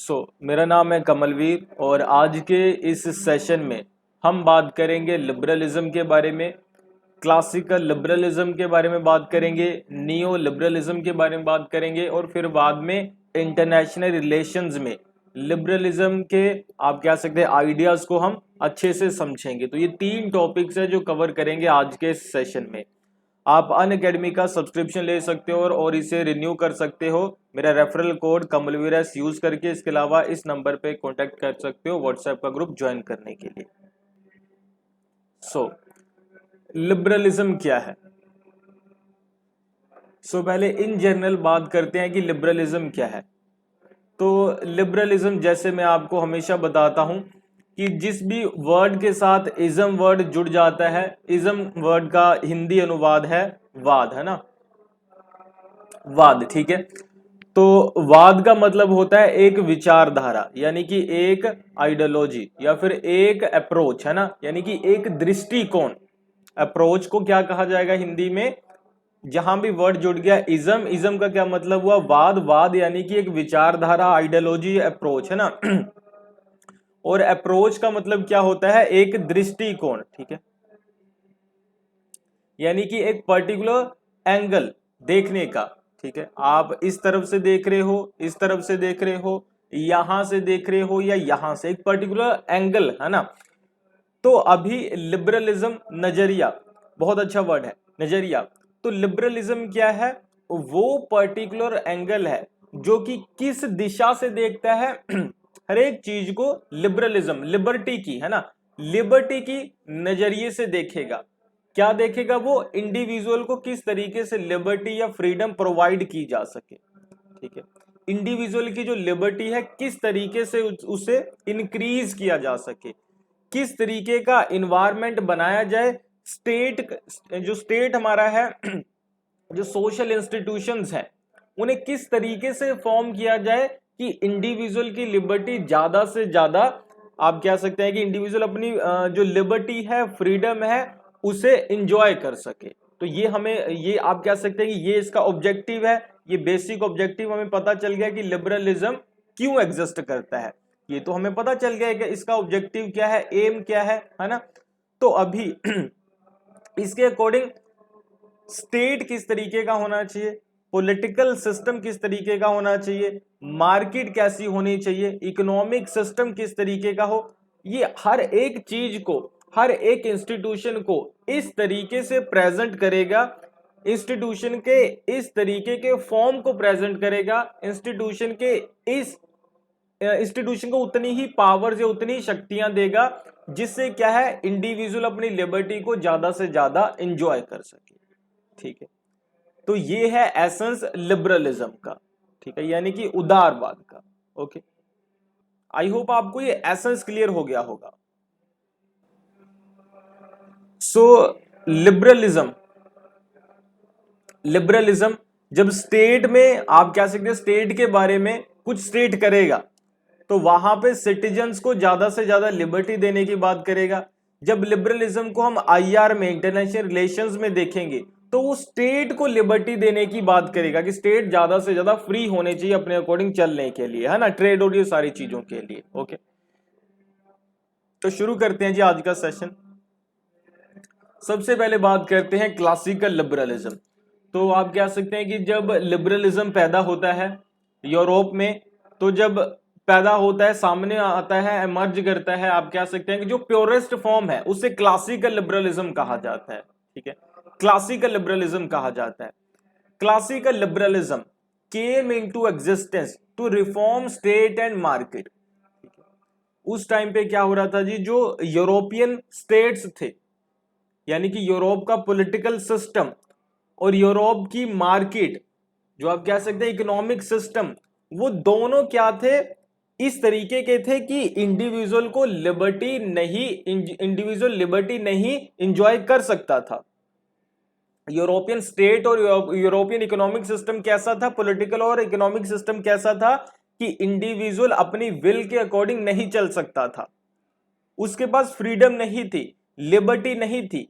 मेरा नाम है कमलवीर और आज के इस सेशन में हम बात करेंगे लिबरलिज्म के बारे में, क्लासिकल लिबरलिज्म के बारे में बात करेंगे, नियो लिबरलिज्म के बारे में बात करेंगे और फिर बाद में इंटरनेशनल रिलेशंस में लिबरलिज्म के आप कह सकते हैं आइडियाज़ को हम अच्छे से समझेंगे। तो ये 3 टॉपिक्स है जो कवर करेंगे आज के सेशन में। आप अनअकैडमी का सब्सक्रिप्शन ले सकते हो और इसे रिन्यू कर सकते हो मेरा रेफरल कोड कमलवीर यूज करके। इसके अलावा इस नंबर पे कांटेक्ट कर सकते हो व्हाट्सएप का ग्रुप ज्वाइन करने के लिए। लिबरलिज्म क्या है? पहले इन जनरल बात करते हैं कि लिबरलिज्म क्या है। तो लिबरलिज्म जैसे मैं आपको हमेशा बताता हूं कि जिस भी वर्ड के साथ इज्म वर्ड जुड़ जाता है, इज्म वर्ड का हिंदी अनुवाद है वाद, है ना, वाद, ठीक है। तो वाद का मतलब होता है एक विचारधारा, यानी कि एक आइडियोलॉजी या फिर एक अप्रोच, है ना, यानी कि एक दृष्टिकोण। अप्रोच को क्या कहा जाएगा हिंदी में? जहां भी वर्ड जुड़ गया इज्म, इज्म का क्या मतलब हुआ? वाद, वाद यानी कि एक विचारधारा, आइडियोलॉजी, अप्रोच, है ना। और अप्रोच का मतलब क्या होता है? एक दृष्टिकोण, ठीक है, यानी कि एक पर्टिकुलर एंगल देखने का, ठीक है। आप इस तरफ से देख रहे हो, इस तरफ से देख रहे हो, यहां से देख रहे हो या यहां से, एक पर्टिकुलर एंगल, है ना। तो अभी लिबरलिज्म नजरिया, बहुत अच्छा वर्ड है नजरिया। तो लिबरलिज्म क्या है? वो पर्टिकुलर एंगल है जो कि किस दिशा से देखता है हर एक चीज को। लिबरलिज्म लिबर्टी की, है ना, लिबर्टी की नजरिए से देखेगा। क्या देखेगा वो? इंडिविजुअल को किस तरीके से लिबर्टी या फ्रीडम प्रोवाइड की जा सके, ठीक है। इंडिविजुअल की जो लिबर्टी है किस तरीके से उसे इंक्रीज किया जा सके, किस तरीके का इन्वायरमेंट बनाया जाए। स्टेट, जो स्टेट हमारा है जो सोशल इंस्टीट्यूशंस हैं उन्हें किस तरीके से फॉर्म किया जाए कि इंडिविजुअल की लिबर्टी ज्यादा से ज्यादा, आप कह सकते हैं कि इंडिविजुअल अपनी जो लिबर्टी है, फ्रीडम है, उसे इंजॉय कर सके। तो ये हमें, ये आप कह सकते हैं कि ये इसका ऑब्जेक्टिव है। ये बेसिक ऑब्जेक्टिव हमें पता चल गया कि लिबरलिज्म क्यों एग्जिस्ट करता है। ये तो हमें पता चल गया कि इसका ऑब्जेक्टिव क्या है, एम क्या है ना। तो अभी इसके अकॉर्डिंग स्टेट किस तरीके का होना चाहिए, पॉलिटिकल सिस्टम किस तरीके का होना चाहिए, मार्केट कैसी होनी चाहिए, इकोनॉमिक सिस्टम किस तरीके का हो, ये हर एक चीज को, हर एक इंस्टीट्यूशन को इस तरीके से प्रेजेंट करेगा, इंस्टीट्यूशन के इस तरीके के फॉर्म को प्रेजेंट करेगा, इंस्टीट्यूशन के इस इंस्टीट्यूशन को उतनी ही पावर्स या उतनी शक्तियां देगा जिससे क्या है, इंडिविजुअल अपनी लिबर्टी को ज्यादा से ज्यादा एंजॉय कर सके, ठीक है। तो ये है एसेंस लिबरलिज्म का, ठीक है, यानी कि उदारवाद का। ओके, आई होप आपको ये एसेंस क्लियर हो गया होगा। लिबरलिज्म, लिबरलिज्म जब स्टेट में, आप कह सकते हैं स्टेट के बारे में कुछ स्टेट करेगा तो वहां पे सिटीजन्स को ज्यादा से ज्यादा लिबर्टी देने की बात करेगा। जब लिबरलिज्म को हम आईआर में, इंटरनेशनल रिलेशंस में देखेंगे तो वो स्टेट को लिबर्टी देने की बात करेगा कि स्टेट ज्यादा से ज्यादा फ्री होने चाहिए अपने अकॉर्डिंग चलने के लिए, है ना, ट्रेड और ये सारी चीजों के लिए। ओके, तो शुरू करते हैं जी आज का सेशन। सबसे पहले बात करते हैं क्लासिकल लिबरलिज्म। तो आप कह सकते हैं कि जब लिबरलिज्म पैदा होता है यूरोप में, तो जब पैदा होता है, सामने आता है, एमर्ज करता है, आप कह सकते हैं कि जो प्योरेस्ट फॉर्म है उसे क्लासिकल लिबरलिज्म कहा जाता है, ठीक है, क्लासिकल लिबरलिज्म कहा जाता है। Classical liberalism came into existence to reform state and market. उस टाइम पे क्या हो रहा था जी, जो यूरोपियन स्टेट्स थे, यानी कि यूरोप का पॉलिटिकल सिस्टम और यूरोप की मार्केट, जो आप कह सकते हैं इकोनॉमिक सिस्टम, वो दोनों क्या थे, इस तरीके के थे कि इंडिविजुअल को लिबर्टी नहीं, इंडिविजुअल लिबर्टी नहीं इंजॉय कर सकता था। यूरोपियन स्टेट और यूरोपियन इकोनॉमिक सिस्टम कैसा था, पॉलिटिकल और इकोनॉमिक सिस्टम कैसा था कि इंडिविजुअल अपनी विल के अकॉर्डिंग नहीं चल सकता था, उसके पास फ्रीडम नहीं थी, लिबर्टी नहीं थी।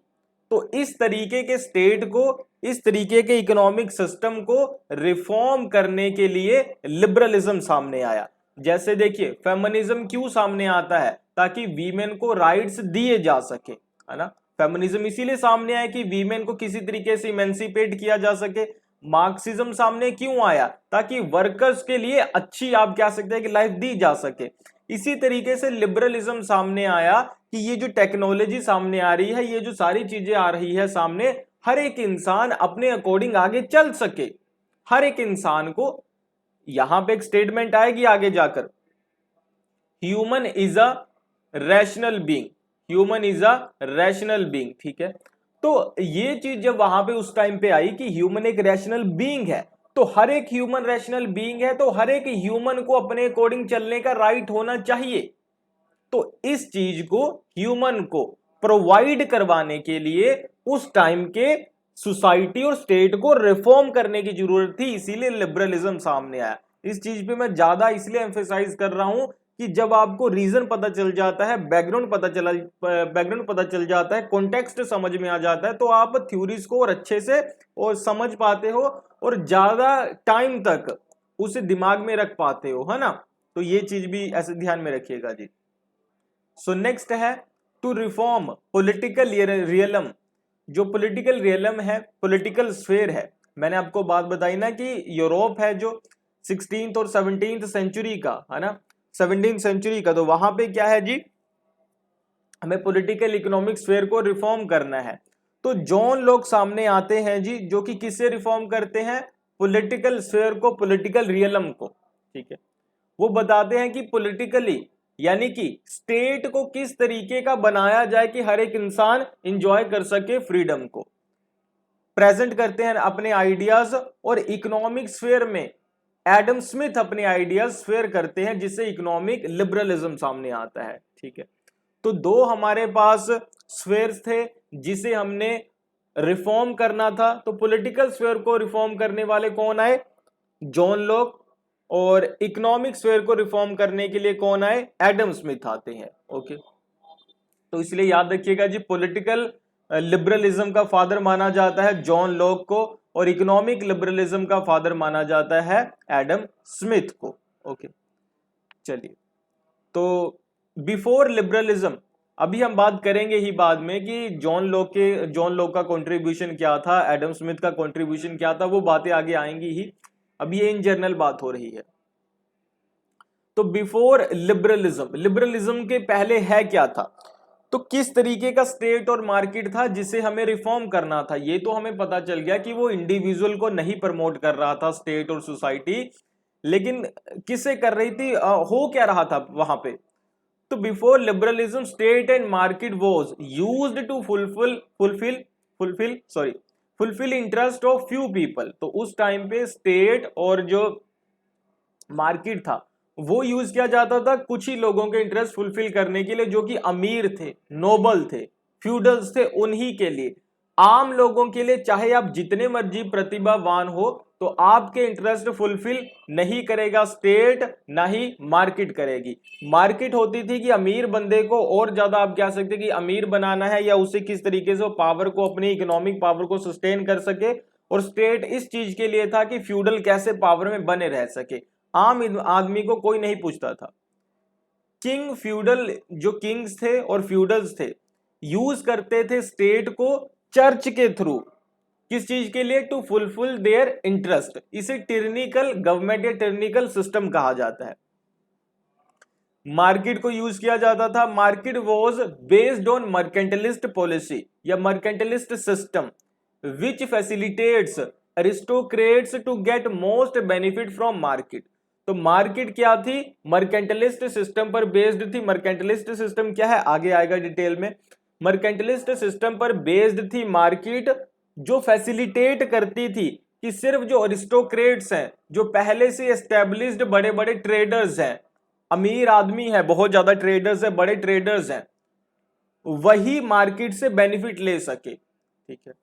तो इस तरीके के स्टेट को, इस तरीके के इकोनॉमिक सिस्टम को रिफॉर्म करने के लिए लिबरलिज्म सामने आया। जैसे देखिए फेमिनिज्म क्यों सामने आता है, ताकि वीमेन को राइट्स दिए जा सके, है ना। फेमिनिज्म इसीलिए सामने आया कि वीमेन को किसी तरीके से इमेंसिपेट किया जा सके। मार्क्सिज्म सामने क्यों आया, ताकि वर्कर्स के लिए अच्छी आप कह सकते हैं कि लाइफ दी जा सके। इसी तरीके से लिबरलिज्म सामने आया कि ये जो टेक्नोलॉजी सामने आ रही है, ये जो सारी चीजें आ रही है सामने, हर एक इंसान अपने अकॉर्डिंग आगे चल सके। हर एक इंसान को, यहां पे एक स्टेटमेंट आएगी आगे जाकर, human is a rational being, human is a rational being, ठीक है। तो ये चीज जब वहां पे उस टाइम पे आई कि ह्यूमन एक रैशनल बीइंग है, तो हर एक ह्यूमन रैशनल बीइंग है, तो हर एक ह्यूमन को अपने अकॉर्डिंग चलने का राइट होना चाहिए। तो इस चीज को, ह्यूमन को प्रोवाइड करवाने के लिए उस टाइम के सोसाइटी और स्टेट को रिफॉर्म करने की जरूरत थी, इसीलिए लिबरलिज्म सामने आया। इस चीज पे मैं ज्यादा इसलिए एम्फेसाइज कर रहा हूं कि जब आपको रीजन पता चल जाता है, बैकग्राउंड पता चल जाता है, कॉन्टेक्स्ट समझ में आ जाता है, तो आप थ्योरीज को और अच्छे से और समझ पाते हो और ज्यादा टाइम तक उसे दिमाग में रख पाते हो, है ना। तो ये चीज भी ऐसे ध्यान में रखिएगा जी। सो नेक्स्ट है टू रिफॉर्म पॉलिटिकल रियलम। जो पॉलिटिकल रियलम है, पॉलिटिकल स्फेयर है, मैंने आपको बात बताई ना कि यूरोप है जो 16th और 17th सेंचुरी का, है ना, 17th सेंचुरी का, तो वहां पे क्या है जी, हमें पॉलिटिकल इकोनॉमिक स्फेयर को रिफॉर्म करना है। तो जॉन लॉक सामने आते हैं जी, जो कि किससे रिफॉर्म करते हैं, पॉलिटिकल स्फेयर को, पॉलिटिकल रियलम को, ठीक है। वो बताते हैं कि पॉलिटिकली यानी कि स्टेट को किस तरीके का बनाया जाए कि हर एक इंसान इंजॉय कर सके फ्रीडम को, प्रेजेंट करते हैं अपने आइडियाज। और इकोनॉमिक स्फेयर में एडम स्मिथ अपने आइडियाज शेयर करते हैं, जिससे इकोनॉमिक लिबरलिज्म सामने आता है, ठीक है। तो दो हमारे पास स्फेयर्स थे जिसे हमने रिफॉर्म करना था। तो पॉलिटिकल स्फेयर को रिफॉर्म करने वाले कौन आए, जॉन लॉक, और इकोनॉमिक स्फेयर को रिफॉर्म करने के लिए कौन आए, एडम स्मिथ आते हैं, ओके। तो इसलिए याद रखिएगा जी, पॉलिटिकल लिबरलिज्म का फादर माना जाता है जॉन लॉक को, और इकोनॉमिक लिबरलिज्म का फादर माना जाता है एडम स्मिथ को, ओके। चलिए, तो बिफोर लिबरलिज्म, अभी हम बात करेंगे ही बाद में कि जॉन लॉक का कंट्रीब्यूशन क्या था, एडम स्मिथ का कंट्रीब्यूशन क्या था, वो बातें आगे आएंगी ही। अभी ये इन जनरल बात हो रही है। तो बिफोर लिबरलिज्म, लिबरलिज्म के पहले है क्या था, तो किस तरीके का स्टेट और मार्केट था जिसे हमें रिफॉर्म करना था। ये तो हमें पता चल गया कि वो इंडिविजुअल को नहीं प्रमोट कर रहा था स्टेट और सोसाइटी, लेकिन किसे कर रही थी, हो क्या रहा था वहां पे। तो before liberalism state and market was used to fulfil interest of few people. तो उस टाइम पे स्टेट और जो मार्केट था वो यूज किया जाता था कुछ ही लोगों के इंटरेस्ट फुलफिल करने के लिए, जो कि अमीर थे, नोबल थे, फ्यूडल्स थे, उन्हीं के लिए। आम लोगों के लिए चाहे आप जितने मर्जी प्रतिभावान हो, तो आपके इंटरेस्ट फुलफिल नहीं करेगा स्टेट, ना ही मार्केट करेगी। मार्केट होती थी कि अमीर बंदे को और ज्यादा आप कह सकते कि अमीर बनाना है, या उसे किस तरीके से पावर को, अपनी इकोनॉमिक पावर को सस्टेन कर सके। और स्टेट इस चीज के लिए था कि फ्यूडल कैसे पावर में बने रह सके। आम आदमी को कोई नहीं पूछता था। किंग फ्यूडल, जो किंग्स थे और फ्यूडल्स थे, यूज करते थे स्टेट को चर्च के थ्रू, किस चीज के लिए, टू फुलफिल देयर इंटरेस्ट। इसे टिरनिकल गवर्नमेंट या टिरनिकल सिस्टम कहा जाता है। मार्केट को यूज किया जाता था। Market was based on mercantilist policy या mercantilist system which facilitates aristocrats to get most benefit from market. तो मार्केट क्या थी, मर्केंटलिस्ट सिस्टम पर बेस्ड थी। मर्केंटलिस्ट सिस्टम क्या है, आगे आएगा डिटेल में। मर्केंटलिस्ट सिस्टम पर बेस्ड थी मार्केट, जो फैसिलिटेट करती थी कि सिर्फ जो अरिस्टोक्रेट्स हैं, जो पहले से एस्टेब्लिश्ड बड़े बड़े ट्रेडर्स हैं, अमीर आदमी है, बहुत ज्यादा ट्रेडर्स है, बड़े ट्रेडर्स हैं, वही मार्केट से बेनिफिट ले सके, ठीक है।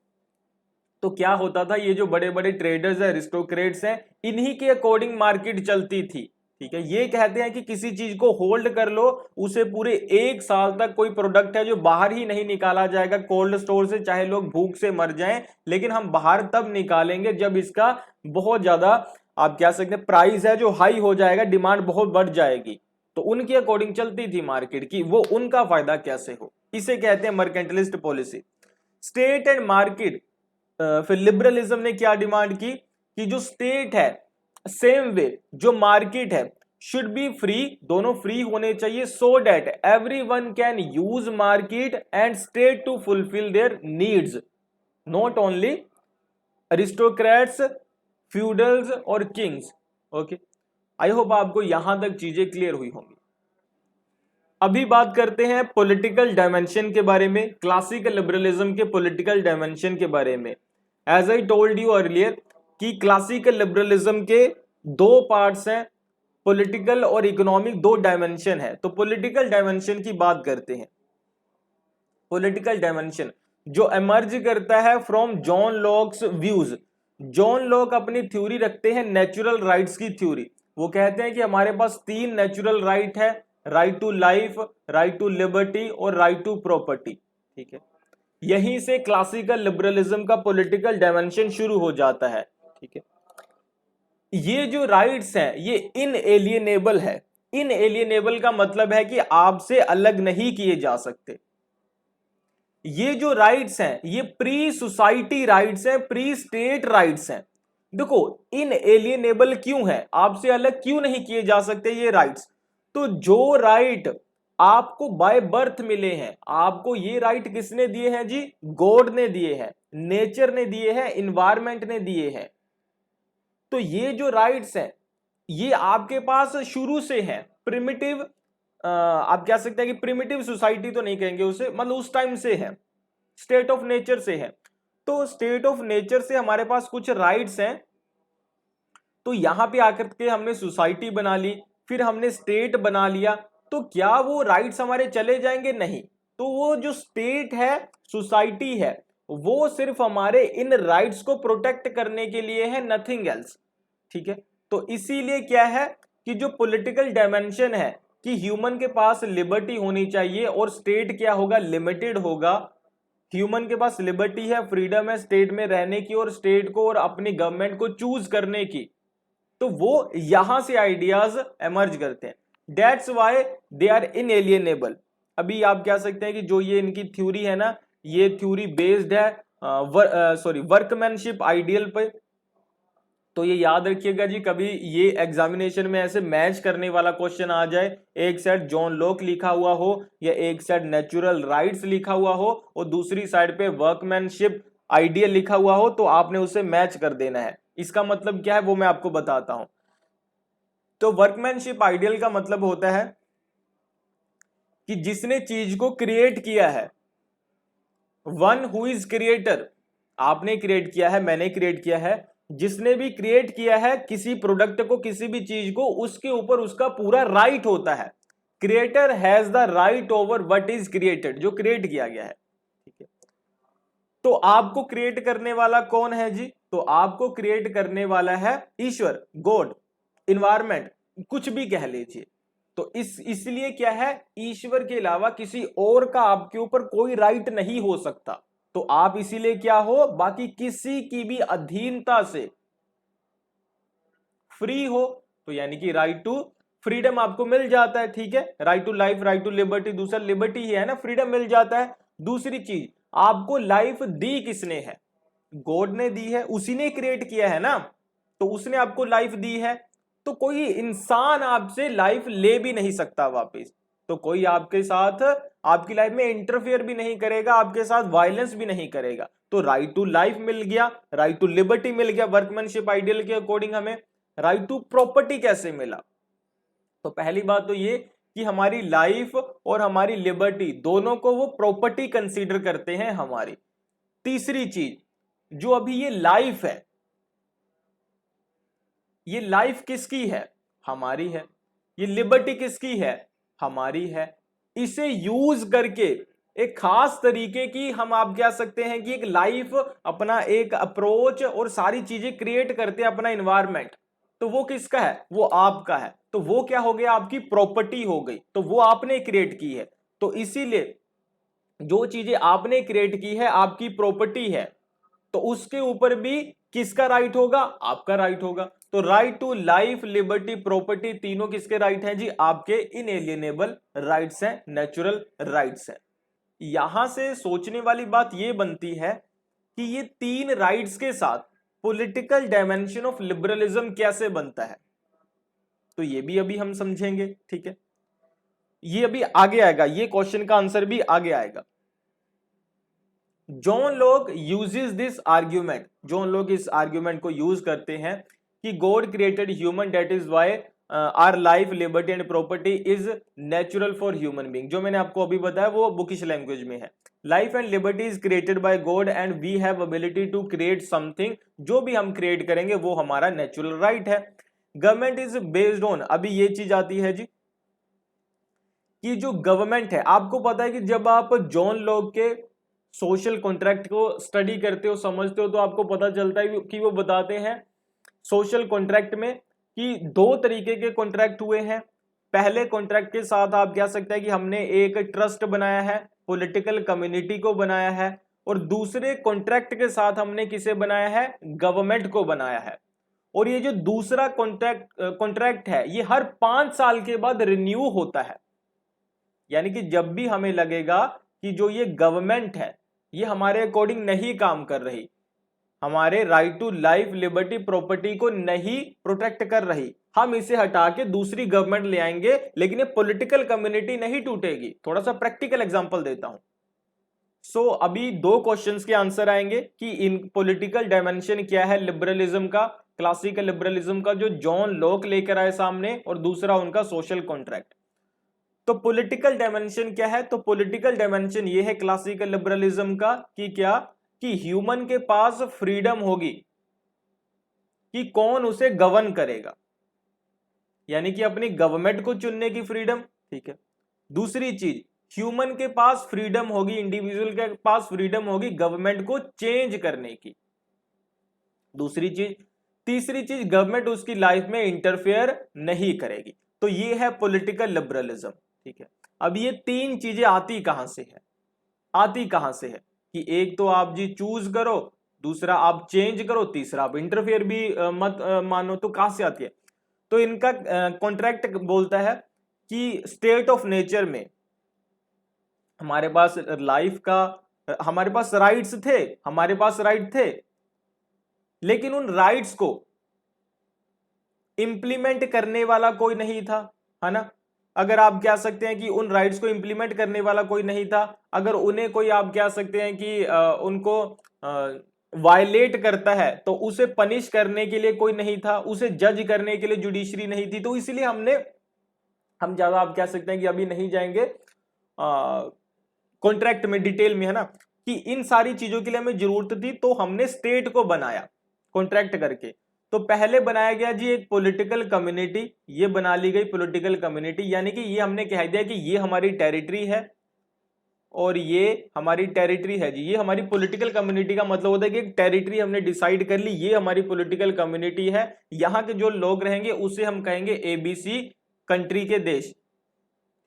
तो क्या होता था, ये जो बड़े बड़े ट्रेडर्स है, अरिस्टोक्रेट्स हैं, इन्हीं के अकॉर्डिंग मार्केट चलती थी, ठीक है। ये कहते हैं कि किसी चीज को होल्ड कर लो, उसे पूरे 1 साल तक कोई प्रोडक्ट है जो बाहर ही नहीं निकाला जाएगा कोल्ड स्टोर से, चाहे लोग भूख से मर जाएं, लेकिन हम बाहर तब निकालेंगे जब इसका बहुत ज्यादा आप कह सकते हैं प्राइस है जो हाई हो जाएगा, डिमांड बहुत बढ़ जाएगी, तो उनके अकॉर्डिंग चलती थी मार्केट की, वो उनका फायदा कैसे हो, इसे कहते हैं mercantilist policy. State and market, फिर लिबरलिज्म ने क्या डिमांड की कि जो स्टेट है सेम वे जो मार्केट है शुड बी फ्री, दोनों फ्री होने चाहिए, so that everyone can use market and state to fulfil their needs, not only aristocrats, feudals और किंग्स। ओके, आई होप आपको यहां तक चीजें क्लियर हुई होंगी। अभी बात करते हैं पॉलिटिकल डायमेंशन के बारे में, क्लासिकल लिबरलिज्म के पॉलिटिकल डायमेंशन के बारे में। As I told you earlier कि क्लासिकल लिबरलिज्म के दो पार्ट्स हैं, पॉलिटिकल और इकोनॉमिक, दो डायमेंशन है। तो पॉलिटिकल डायमेंशन की बात करते हैं। पॉलिटिकल डायमेंशन जो एमर्ज करता है from John locks views. John Locke अपनी थ्योरी रखते हैं नेचुरल राइट्स की थ्योरी। वो कहते हैं कि हमारे पास तीन नेचुरल राइट है, right to life, right to liberty और राइट टू प्रॉपर्टी। ठीक है, यहीं से क्लासिकल लिबरलिज्म का पॉलिटिकल डायमेंशन शुरू हो जाता है। ठीक है, ये जो राइट्स हैं ये इनएलिएनेबल है। इनएलिएनेबल का मतलब है कि आपसे अलग नहीं किए जा सकते। ये जो राइट्स हैं ये प्री सोसाइटी राइट्स हैं, प्री स्टेट राइट्स हैं। देखो इनएलिएनेबल क्यों है, आपसे अलग क्यों नहीं किए जा सकते ये राइट्स? तो जो राइट आपको बाय बर्थ मिले हैं, आपको ये राइट किसने दिए हैं जी? गॉड ने दिए हैं, नेचर ने दिए हैं, इन्वायरमेंट ने दिए हैं। तो ये जो राइट्स हैं ये आपके पास शुरू से है, प्रिमिटिव, आप कह सकते हैं कि प्रिमिटिव सोसाइटी तो नहीं कहेंगे उसे, मतलब उस टाइम से है, स्टेट ऑफ नेचर से है। तो स्टेट ऑफ नेचर से हमारे पास कुछ राइट्स हैं, तो यहां पे आकर के हमने सोसाइटी बना ली, फिर हमने स्टेट बना लिया, तो क्या वो राइट्स हमारे चले जाएंगे? नहीं। तो वो जो स्टेट है, सोसाइटी है, वो सिर्फ हमारे इन राइट्स को प्रोटेक्ट करने के लिए है, नथिंग एल्स। ठीक है, तो इसीलिए क्या है कि जो पॉलिटिकल डायमेंशन है कि ह्यूमन के पास लिबर्टी होनी चाहिए और स्टेट क्या होगा? लिमिटेड होगा। ह्यूमन के पास लिबर्टी है, फ्रीडम है स्टेट में रहने की और स्टेट को और अपनी गवर्नमेंट को चूज करने की। तो वो यहां से आइडियाज एमर्ज करते हैं। That's why they are inalienable. अभी आप कह सकते हैं कि जो ये इनकी थ्योरी है ना, ये थ्योरी बेस्ड है वर्कमैनशिप आइडियल पे। तो ये याद रखिएगा जी, कभी ये एग्जामिनेशन में ऐसे मैच करने वाला क्वेश्चन आ जाए, एक साइड जॉन लॉक लिखा हुआ हो या एक साइड नेचुरल राइट्स लिखा हुआ हो और दूसरी साइड पे वर्कमैनशिप आइडियल लिखा हुआ हो, तो आपने उसे मैच कर देना है। इसका मतलब क्या है वो मैं आपको बताता हूं। तो वर्कमैनशिप आइडियल का मतलब होता है कि जिसने चीज को क्रिएट किया है, वन हु इज क्रिएटर, आपने क्रिएट किया है, मैंने क्रिएट किया है, जिसने भी क्रिएट किया है किसी प्रोडक्ट को, किसी भी चीज को, उसके ऊपर उसका पूरा राइट होता है। Creator has the right over what is created, जो क्रिएट किया गया है। ठीक है, तो आपको क्रिएट करने वाला कौन है जी? तो आपको क्रिएट करने वाला है ईश्वर, गॉड, इन्वायरमेंट, कुछ भी कह लीजिए। तो इसलिए क्या है, ईश्वर के अलावा किसी और का आपके ऊपर कोई राइट नहीं हो सकता। तो आप इसीलिए क्या हो, बाकी किसी की भी अधीनता से फ्री हो, तो यानी कि राइट टू फ्रीडम आपको मिल जाता है। ठीक है, right to life, right to liberty, दूसरा लिबर्टी ही है ना, फ्रीडम मिल जाता है। दूसरी चीज, आपको लाइफ दी किसने है? गॉड ने दी है, उसी ने क्रिएट किया है ना, तो उसने आपको लाइफ दी है। तो कोई इंसान आपसे लाइफ ले भी नहीं सकता वापस, तो कोई आपके साथ आपकी लाइफ में इंटरफेयर भी नहीं करेगा, आपके साथ वायलेंस भी नहीं करेगा। तो राइट टू लाइफ मिल गया, राइट टू लिबर्टी मिल गया, वर्कमैनशिप आइडियल के अकॉर्डिंग हमें राइट टू प्रॉपर्टी कैसे मिला? तो पहली बात तो ये कि हमारी लाइफ और हमारी लिबर्टी दोनों को वो प्रॉपर्टी कंसीडर करते हैं हमारी। तीसरी चीज, जो अभी ये लाइफ है, ये लाइफ किसकी है? हमारी है। ये लिबर्टी किसकी है? हमारी है। इसे यूज करके एक खास तरीके की हम आप कह सकते हैं कि एक लाइफ, अपना एक अप्रोच और सारी चीजें क्रिएट करते हैं, अपना इन्वायरमेंट, तो वो किसका है? वो आपका है। तो वो क्या हो गया? आपकी प्रॉपर्टी हो गई, तो वो आपने क्रिएट की है। तो इसीलिए जो चीजें आपने क्रिएट की है, आपकी प्रॉपर्टी है, तो उसके ऊपर भी किसका राइट होगा? आपका राइट होगा। तो right to life, liberty, property तीनों किसके राइट हैं जी? आपके इनएलियनेबल राइट्स हैं, नेचुरल राइट्स हैं। यहां से सोचने वाली बात यह बनती है कि ये तीन राइट्स के साथ पॉलिटिकल डायमेंशन ऑफ लिबरलिज्म कैसे बनता है, तो ये भी अभी हम समझेंगे। ठीक है, ये अभी आगे आएगा, ये क्वेश्चन का आंसर भी आगे आएगा। John Locke uses this argument, John Locke इस आर्ग्यूमेंट को यूज करते हैं कि God created human, that is why our life, liberty and property is natural for human being. जो मैंने आपको अभी बताया वो बुकिश लैंग्वेज में है। Life and liberty is created by God and we have ability to create something, जो भी हम क्रिएट करेंगे वो हमारा नेचुरल राइट है। गवर्नमेंट इज बेस्ड ऑन, अभी ये चीज आती है जी कि जो गवर्नमेंट है, आपको पता है कि जब आप जॉन लॉक के सोशल कॉन्ट्रैक्ट को स्टडी करते हो, समझते हो, तो आपको पता चलता है कि वो बताते हैं सोशल कॉन्ट्रैक्ट में कि दो तरीके के कॉन्ट्रैक्ट हुए हैं। पहले कॉन्ट्रैक्ट के साथ आप कह सकते हैं कि हमने एक ट्रस्ट बनाया है, पॉलिटिकल कम्युनिटी को बनाया है, और दूसरे कॉन्ट्रैक्ट के साथ हमने किसे बनाया है? गवर्नमेंट को बनाया है। और ये जो दूसरा कॉन्ट्रैक्ट है ये हर 5 साल के बाद रिन्यू होता है। यानी कि जब भी हमें लगेगा कि जो ये गवर्नमेंट है ये हमारे अकॉर्डिंग नहीं काम कर रही, हमारे right to life, liberty, property को नहीं प्रोटेक्ट कर रही, हम इसे हटा के दूसरी गवर्नमेंट ले आएंगे, लेकिन ये पॉलिटिकल कम्युनिटी नहीं टूटेगी। थोड़ा सा प्रैक्टिकल एग्जांपल देता हूं। सो अभी दो क्वेश्चंस के आंसर आएंगे कि इन पॉलिटिकल डायमेंशन क्या है लिबरलिज्म का, क्लासिकल लिबरलिज्म का जो जॉन लॉक लेकर आए सामने, और दूसरा उनका सोशल कॉन्ट्रैक्ट। तो पॉलिटिकल डायमेंशन क्या है? तो पॉलिटिकल डायमेंशन ये है क्लासिकल लिबरलिज्म का कि क्या, कि ह्यूमन के पास फ्रीडम होगी कि कौन उसे गवर्न करेगा, यानी कि अपनी गवर्नमेंट को चुनने की फ्रीडम। ठीक है, दूसरी चीज ह्यूमन के पास फ्रीडम होगी, इंडिविजुअल के पास फ्रीडम होगी गवर्नमेंट को चेंज करने की। दूसरी चीज, तीसरी चीज गवर्नमेंट उसकी लाइफ में इंटरफेयर नहीं करेगी। तो ये है पॉलिटिकल लिबरलिज्म। ठीक है, अब ये तीन चीजें आती कहां से है? आती कहां से है कि एक तो आप जी चूज करो, दूसरा आप चेंज करो, तीसरा आप इंटरफेयर भी मत मानो, तो कहां से आती है? तो इनका कॉन्ट्रैक्ट बोलता है कि स्टेट ऑफ नेचर में हमारे पास लाइफ का, हमारे पास राइट्स थे, हमारे पास राइट थे, लेकिन उन राइट्स को इंप्लीमेंट करने वाला कोई नहीं था, है ना। अगर आप कह सकते हैं कि उन राइट्स को इंप्लीमेंट करने वाला कोई नहीं था, अगर उन्हें कोई, आप कह सकते हैं कि उनको वायलेट करता है तो उसे पनिश करने के लिए कोई नहीं था, उसे जज करने के लिए जुडिशरी नहीं थी। तो इसलिए हम ज्यादा, आप कह सकते हैं कि अभी नहीं जाएंगे कॉन्ट्रैक्ट में डिटेल में, है ना, कि इन सारी चीजों के लिए हमें जरूरत थी, तो हमने स्टेट को बनाया कॉन्ट्रैक्ट करके। तो पहले बनाया गया जी एक पॉलिटिकल कम्युनिटी, ये बना ली गई पॉलिटिकल कम्युनिटी, यानी कि ये हमने कह दिया कि ये हमारी टेरिटरी है और ये हमारी टेरिटरी है जी। ये हमारी पॉलिटिकल कम्युनिटी का मतलब होता है कि एक टेरिटरी हमने डिसाइड कर ली, ये हमारी पॉलिटिकल कम्युनिटी है, यहाँ के जो लोग रहेंगे उसे हम कहेंगे एबीसी कंट्री के देश।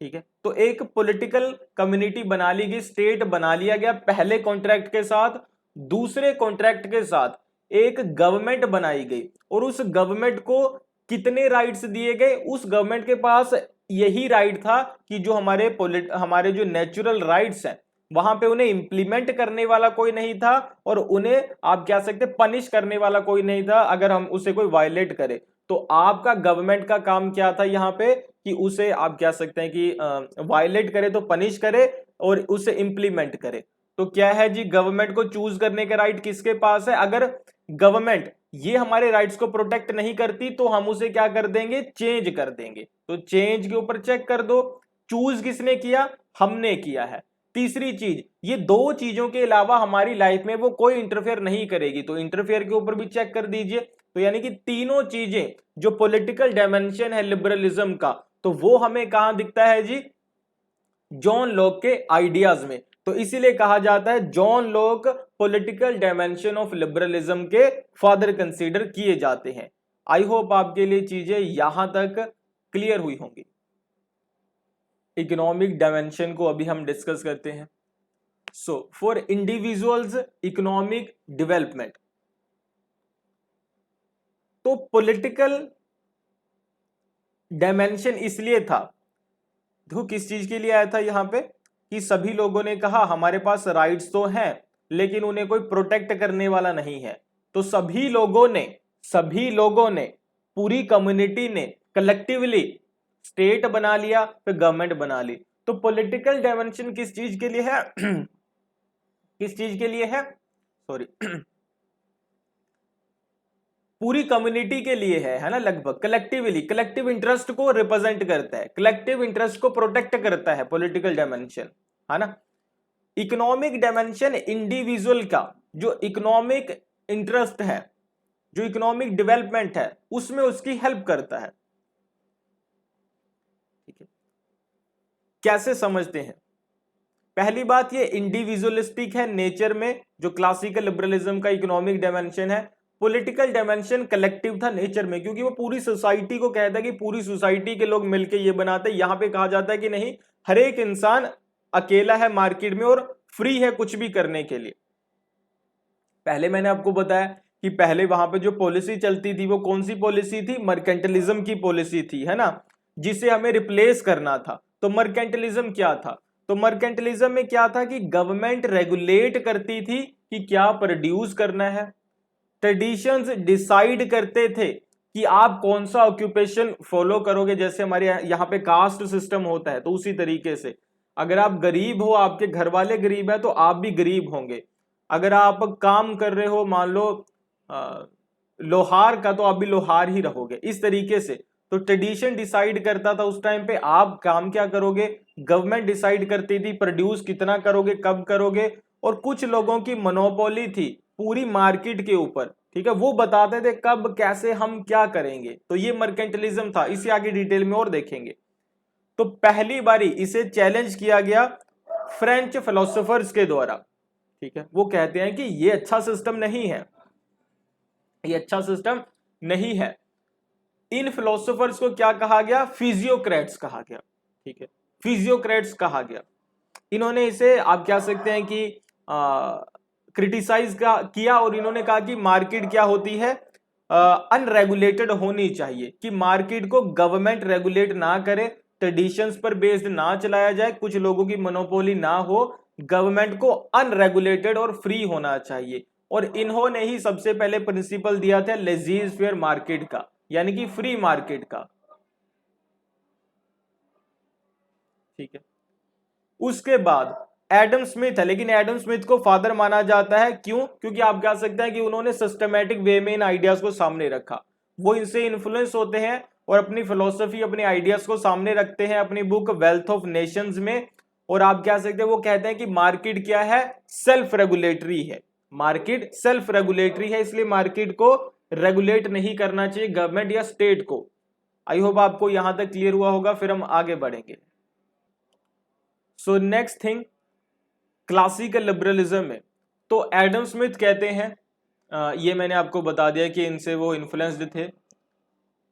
ठीक है, तो एक पॉलिटिकल कम्युनिटी बना ली गई, स्टेट बना लिया गया पहले कॉन्ट्रैक्ट के साथ। दूसरे कॉन्ट्रैक्ट के साथ एक गवर्नमेंट बनाई गई, और उस गवर्नमेंट को कितने राइट्स दिए गए? उस गवर्नमेंट के पास यही राइट था कि जो हमारे जो नेचुरल राइट्स हैं वहां पे उन्हें इंप्लीमेंट करने वाला कोई नहीं था, और उन्हें आप कह सकते पनिश करने वाला कोई नहीं था अगर हम उसे कोई वायलेट करे। तो आपका गवर्नमेंट का काम क्या था यहाँ पे, कि उसे आप कह सकते हैं कि वायलेट करे तो पनिश करे और उसे इंप्लीमेंट करे। तो क्या है जी, गवर्नमेंट को चूज करने का राइट किसके पास है? अगर गवर्नमेंट ये हमारे राइट्स को प्रोटेक्ट नहीं करती तो हम उसे क्या कर देंगे? चेंज कर देंगे। तो चेंज के ऊपर चेक कर दो, चूज किसने किया? हमने किया है। तीसरी चीज, ये दो चीजों के अलावा हमारी लाइफ में वो कोई इंटरफेयर नहीं करेगी, तो इंटरफेयर के ऊपर भी चेक कर दीजिए। तो यानी कि तीनों चीजें जो पॉलिटिकल डायमेंशन है लिबरलिज्म का, तो वो हमें कहां दिखता है जी? जॉन लॉक के आइडियाज में। तो इसीलिए कहा जाता है John Locke political dimension of liberalism के फादर कंसीडर किए जाते हैं। आई होप आपके लिए चीजें यहां तक क्लियर हुई होंगी। इकोनॉमिक डायमेंशन को अभी हम डिस्कस करते हैं। So for individuals economic development, तो पॉलिटिकल डायमेंशन इसलिए था, देखो किस चीज के लिए आया था यहां पे, कि सभी लोगों ने कहा हमारे पास राइट्स तो हैं लेकिन उन्हें कोई प्रोटेक्ट करने वाला नहीं है, तो सभी लोगों ने पूरी कम्युनिटी ने कलेक्टिवली स्टेट बना लिया, फिर गवर्नमेंट बना ली। तो पॉलिटिकल डायमेंशन किस चीज के लिए है किस चीज के लिए है, सॉरी पूरी कम्युनिटी के लिए है ना, लगभग कलेक्टिवली, कलेक्टिव इंटरेस्ट को रिप्रेजेंट करता है, कलेक्टिव इंटरेस्ट को प्रोटेक्ट करता है पॉलिटिकल डायमेंशन, है ना। इकोनॉमिक डायमेंशन इंडिविजुअल का जो इकोनॉमिक इंटरेस्ट है, जो इकोनॉमिक डेवलपमेंट है, उसमें उसकी हेल्प करता है। ठीक है, कैसे समझते हैं? पहली बात ये इंडिविजुअलिस्टिक है नेचर में, जो क्लासिकल लिबरलिज्म का इकोनॉमिक डायमेंशन है। पॉलिटिकल डायमेंशन कलेक्टिव था नेचर में, क्योंकि वो पूरी सोसाइटी को कहता है कि पूरी सोसाइटी के लोग मिलकर ये बनाते हैं। यहां पे कहा जाता है कि नहीं, हर एक इंसान अकेला है मार्केट में और फ्री है कुछ भी करने के लिए। पहले मैंने आपको बताया कि पहले वहां पे जो पॉलिसी चलती थी वो कौन सी पॉलिसी थी, मर्केंटलिज्म की पॉलिसी थी, है ना, जिसे हमें रिप्लेस करना था। तो मर्केंटलिज्म क्या था? तो मर्केंटलिज्म में क्या था कि गवर्नमेंट रेगुलेट करती थी कि क्या प्रोड्यूस करना है, ट्रेडिशंस डिसाइड करते थे कि आप कौन सा ऑक्यूपेशन फॉलो करोगे। जैसे हमारे यहाँ पे कास्ट सिस्टम होता है, तो उसी तरीके से अगर आप गरीब हो, आपके घर वाले गरीब है, तो आप भी गरीब होंगे। अगर आप काम कर रहे हो मान लो लोहार का, तो आप भी लोहार ही रहोगे, इस तरीके से। तो ट्रेडिशन डिसाइड करता था उस टाइम पे आप काम क्या करोगे, गवर्नमेंट डिसाइड करती थी प्रोड्यूस कितना करोगे, कब करोगे। और कुछ लोगों की मोनोपोली थी पूरी मार्केट के ऊपर, ठीक है, वो बताते थे कब कैसे हम क्या करेंगे। तो ये मर्केंटलिज्म था, इसे आगे डिटेल में और देखेंगे। तो पहली बारी इसे चैलेंज किया गया फ्रेंच फिलोसोफर्स के द्वारा, ठीक है। वो कहते हैं कि ये अच्छा सिस्टम नहीं है, ये अच्छा सिस्टम नहीं है। इन फिलोसोफर्स को क्या कहा गया? फिजियोक्रेट्स कहा गया, ठीक है, फिजियोक्रेट्स कहा गया। इन्होंने इसे आप कह सकते हैं कि क्रिटिसाइज किया, और इन्होंने कहा कि मार्केट क्या होती है, अनरेगुलेटेड होनी चाहिए, कि मार्केट को गवर्नमेंट रेगुलेट ना करे, ट्रेडिशंस पर बेस्ड ना चलाया जाए, कुछ लोगों की मोनोपोली ना हो, गवर्नमेंट को अनरेगुलेटेड और फ्री होना चाहिए। और इन्होंने ही सबसे पहले प्रिंसिपल दिया था लेजीज फेयर मार्केट का, यानी कि फ्री मार्केट का, ठीक है। उसके बाद एडम स्मिथ है, लेकिन एडम स्मिथ को फादर माना जाता है, क्यों? क्योंकि आप कह सकते हैं कि उन्होंने सिस्टमैटिक वे में इन आइडियाज को सामने रखा। वो इनसे इन्फ्लुएंस होते हैं और अपनी फिलोसफी, अपने आइडियाज को सामने रखते हैं अपनी बुक वेल्थ ऑफ नेशंस में। और आप कह सकते हैं वो कहते हैं कि मार्केट क्या है, सेल्फ रेगुलेटरी है, मार्केट सेल्फ रेगुलेटरी है, इसलिए मार्केट को रेगुलेट नहीं करना चाहिए गवर्नमेंट या स्टेट को। आई होप आपको यहां तक क्लियर हुआ होगा, फिर हम आगे बढ़ेंगे। So next thing, classical liberalism में तो एडम स्मिथ कहते हैं, ये मैंने आपको बता दिया कि इनसे वो इन्फ्लुएंस्ड थे।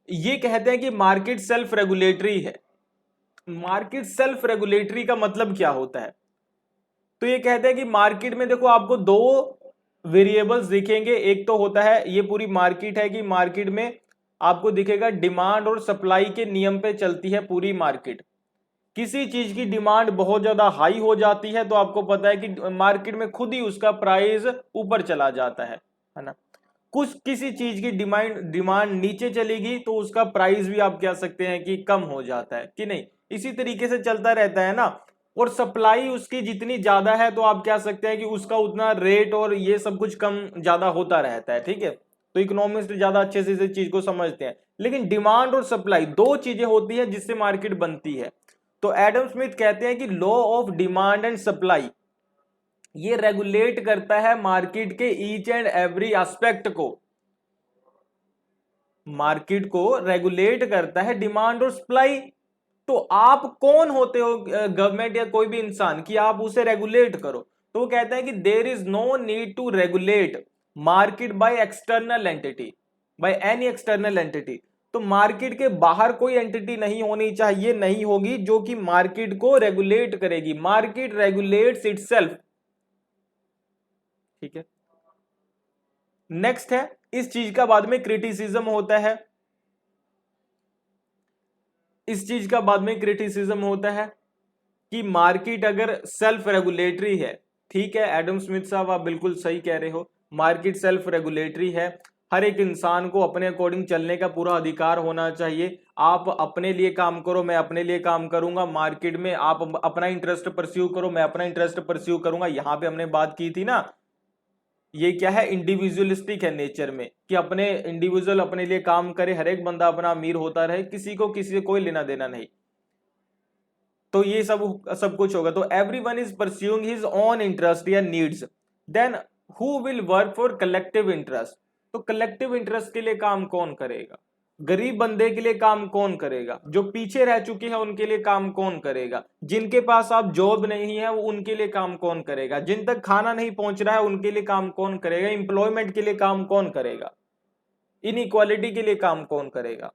ये कहते हैं कि मार्केट सेल्फ रेगुलेटरी है। मार्केट सेल्फ रेगुलेटरी का मतलब क्या होता है? तो ये कहते हैं कि मार्केट में देखो आपको दो वेरिएबल्स दिखेंगे। एक तो होता है, ये पूरी मार्केट है कि मार्केट में आपको दिखेगा डिमांड और सप्लाई के नियम पे चलती है पूरी मार्केट। किसी चीज की डिमांड बहुत ज्यादा हाई हो जाती है तो आपको पता है कि मार्केट में खुद ही उसका प्राइस ऊपर चला जाता है ना। कुछ किसी चीज की डिमांड नीचे चलेगी तो उसका प्राइस भी आप कह सकते हैं कि कम हो जाता है, कि नहीं, इसी तरीके से चलता रहता है ना। और सप्लाई उसकी जितनी ज्यादा है तो आप कह सकते हैं कि उसका उतना रेट और ये सब कुछ कम ज्यादा होता रहता है, ठीक है। तो इकोनॉमिस्ट ज्यादा अच्छे से इस चीज को समझते हैं। लेकिन डिमांड और सप्लाई दो चीजें होती है जिससे मार्केट बनती है। तो एडम स्मिथ कहते हैं कि law of demand and supply ये रेगुलेट करता है मार्केट के ईच एंड एवरी एस्पेक्ट को, मार्केट को रेगुलेट करता है डिमांड और सप्लाई। तो आप कौन होते हो, गवर्नमेंट या कोई भी इंसान, कि आप उसे रेगुलेट करो? तो वो कहता है कि there is no need to regulate market by external entity, by any external entity. तो मार्केट के बाहर कोई एंटिटी नहीं होनी चाहिए, नहीं होगी, जो कि मार्केट को रेगुलेट करेगी। मार्केट रेगुलेट्स इटसेल्फ, ठीक है। नेक्स्ट है इस चीज का बाद में क्रिटिसिज्म होता है, इस चीज का बाद में क्रिटिसिज्म होता है कि मार्केट अगर सेल्फ रेगुलेटरी है, ठीक है एडम स्मिथ साहब आप बिल्कुल सही कह रहे हो, मार्केट सेल्फ रेगुलेटरी है, हर एक इंसान को अपने अकॉर्डिंग चलने का पूरा अधिकार होना चाहिए। आप अपने लिए काम करो, मैं अपने लिए काम करूंगा, मार्केट में आप अपना इंटरेस्ट परस्यू करो, मैं अपना इंटरेस्ट परस्यू करूंगा। यहां पे हमने बात की थी ना, ये क्या है, इंडिविजुअलिस्टिक है नेचर में, कि अपने इंडिविजुअल अपने लिए काम करे, हर एक बंदा अपना अमीर होता रहे, किसी को किसी से कोई लेना देना नहीं। तो ये सब कुछ होगा। तो everyone is pursuing his own interest या needs, then who will work for collective interest. तो कलेक्टिव इंटरेस्ट के लिए काम कौन करेगा? गरीब बंदे के लिए काम कौन करेगा? जो पीछे रह चुके हैं उनके लिए काम कौन करेगा? जिनके पास आप जॉब नहीं है वो उनके लिए काम कौन करेगा? जिन तक खाना नहीं पहुंच रहा है उनके लिए काम कौन करेगा? एम्प्लॉयमेंट के लिए काम कौन करेगा? इनइक्वालिटी के लिए काम कौन करेगा?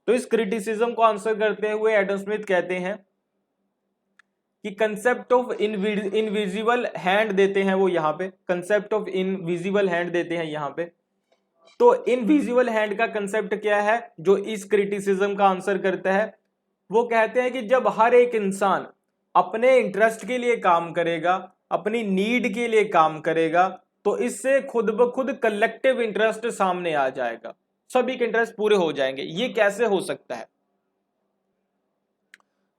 तो इस क्रिटिसिज्म को आंसर करते हुए एडम स्मिथ कहते हैं कि कंसेप्ट ऑफ इनविजिबल हैंड देते हैं वो, यहां पे कंसेप्ट ऑफ इनविजिबल हैंड देते हैं यहां पे। तो इनविजिबल हैंड का कंसेप्ट क्या है जो इस क्रिटिसिज्म का आंसर करता है? वो कहते हैं कि जब हर एक इंसान अपने इंटरेस्ट के लिए काम करेगा, अपनी नीड के लिए काम करेगा, तो इससे खुद ब खुद कलेक्टिव इंटरेस्ट सामने आ जाएगा, सभी के इंटरेस्ट पूरे हो जाएंगे। ये कैसे हो सकता है?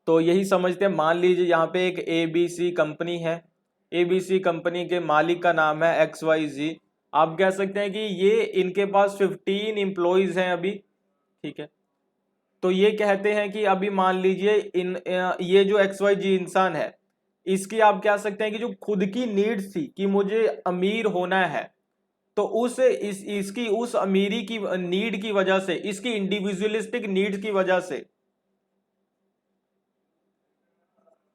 तो यही समझते हैं। मान लीजिए यहाँ पे एक ABC कंपनी है, ABC कंपनी के मालिक का नाम है XYZ। आप कह सकते हैं कि ये इनके पास 15 एम्प्लॉइज हैं अभी, ठीक है। तो ये कहते हैं कि अभी मान लीजिए ये जो XYZ इंसान है, इसकी आप कह सकते हैं कि जो खुद की नीड्स थी कि मुझे अमीर होना है, तो इसकी उस अमीरी की नीड की वजह से, इसकी इंडिविजुअलिस्टिक नीड्स की वजह से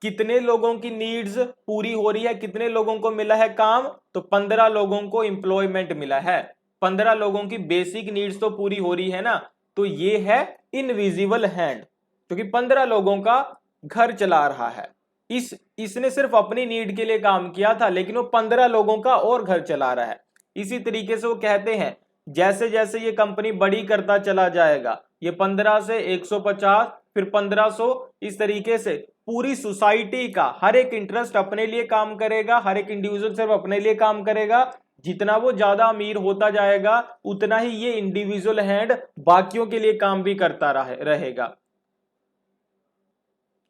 कितने लोगों की नीड्स पूरी हो रही है, कितने लोगों को मिला है काम? तो 15 लोगों को एम्प्लॉयमेंट मिला है, 15 लोगों की बेसिक नीड्स तो पूरी हो रही है ना। तो ये है इनविजिबल हैंड, क्योंकि 15 लोगों का घर चला रहा है। इसने सिर्फ अपनी नीड के लिए काम किया था, लेकिन वो 15 लोगों का और घर चला रहा है। इसी तरीके से वो कहते हैं जैसे जैसे ये कंपनी बड़ी करता चला जाएगा, ये 15 से 150, फिर 1500, इस तरीके से पूरी सोसाइटी का हर एक इंटरेस्ट अपने लिए काम करेगा, हर एक इंडिविजुअल सिर्फ अपने लिए काम करेगा। जितना वो ज्यादा अमीर होता जाएगा उतना ही ये इंडिविजुअल हैंड बाकियों के लिए काम भी करता रहेगा।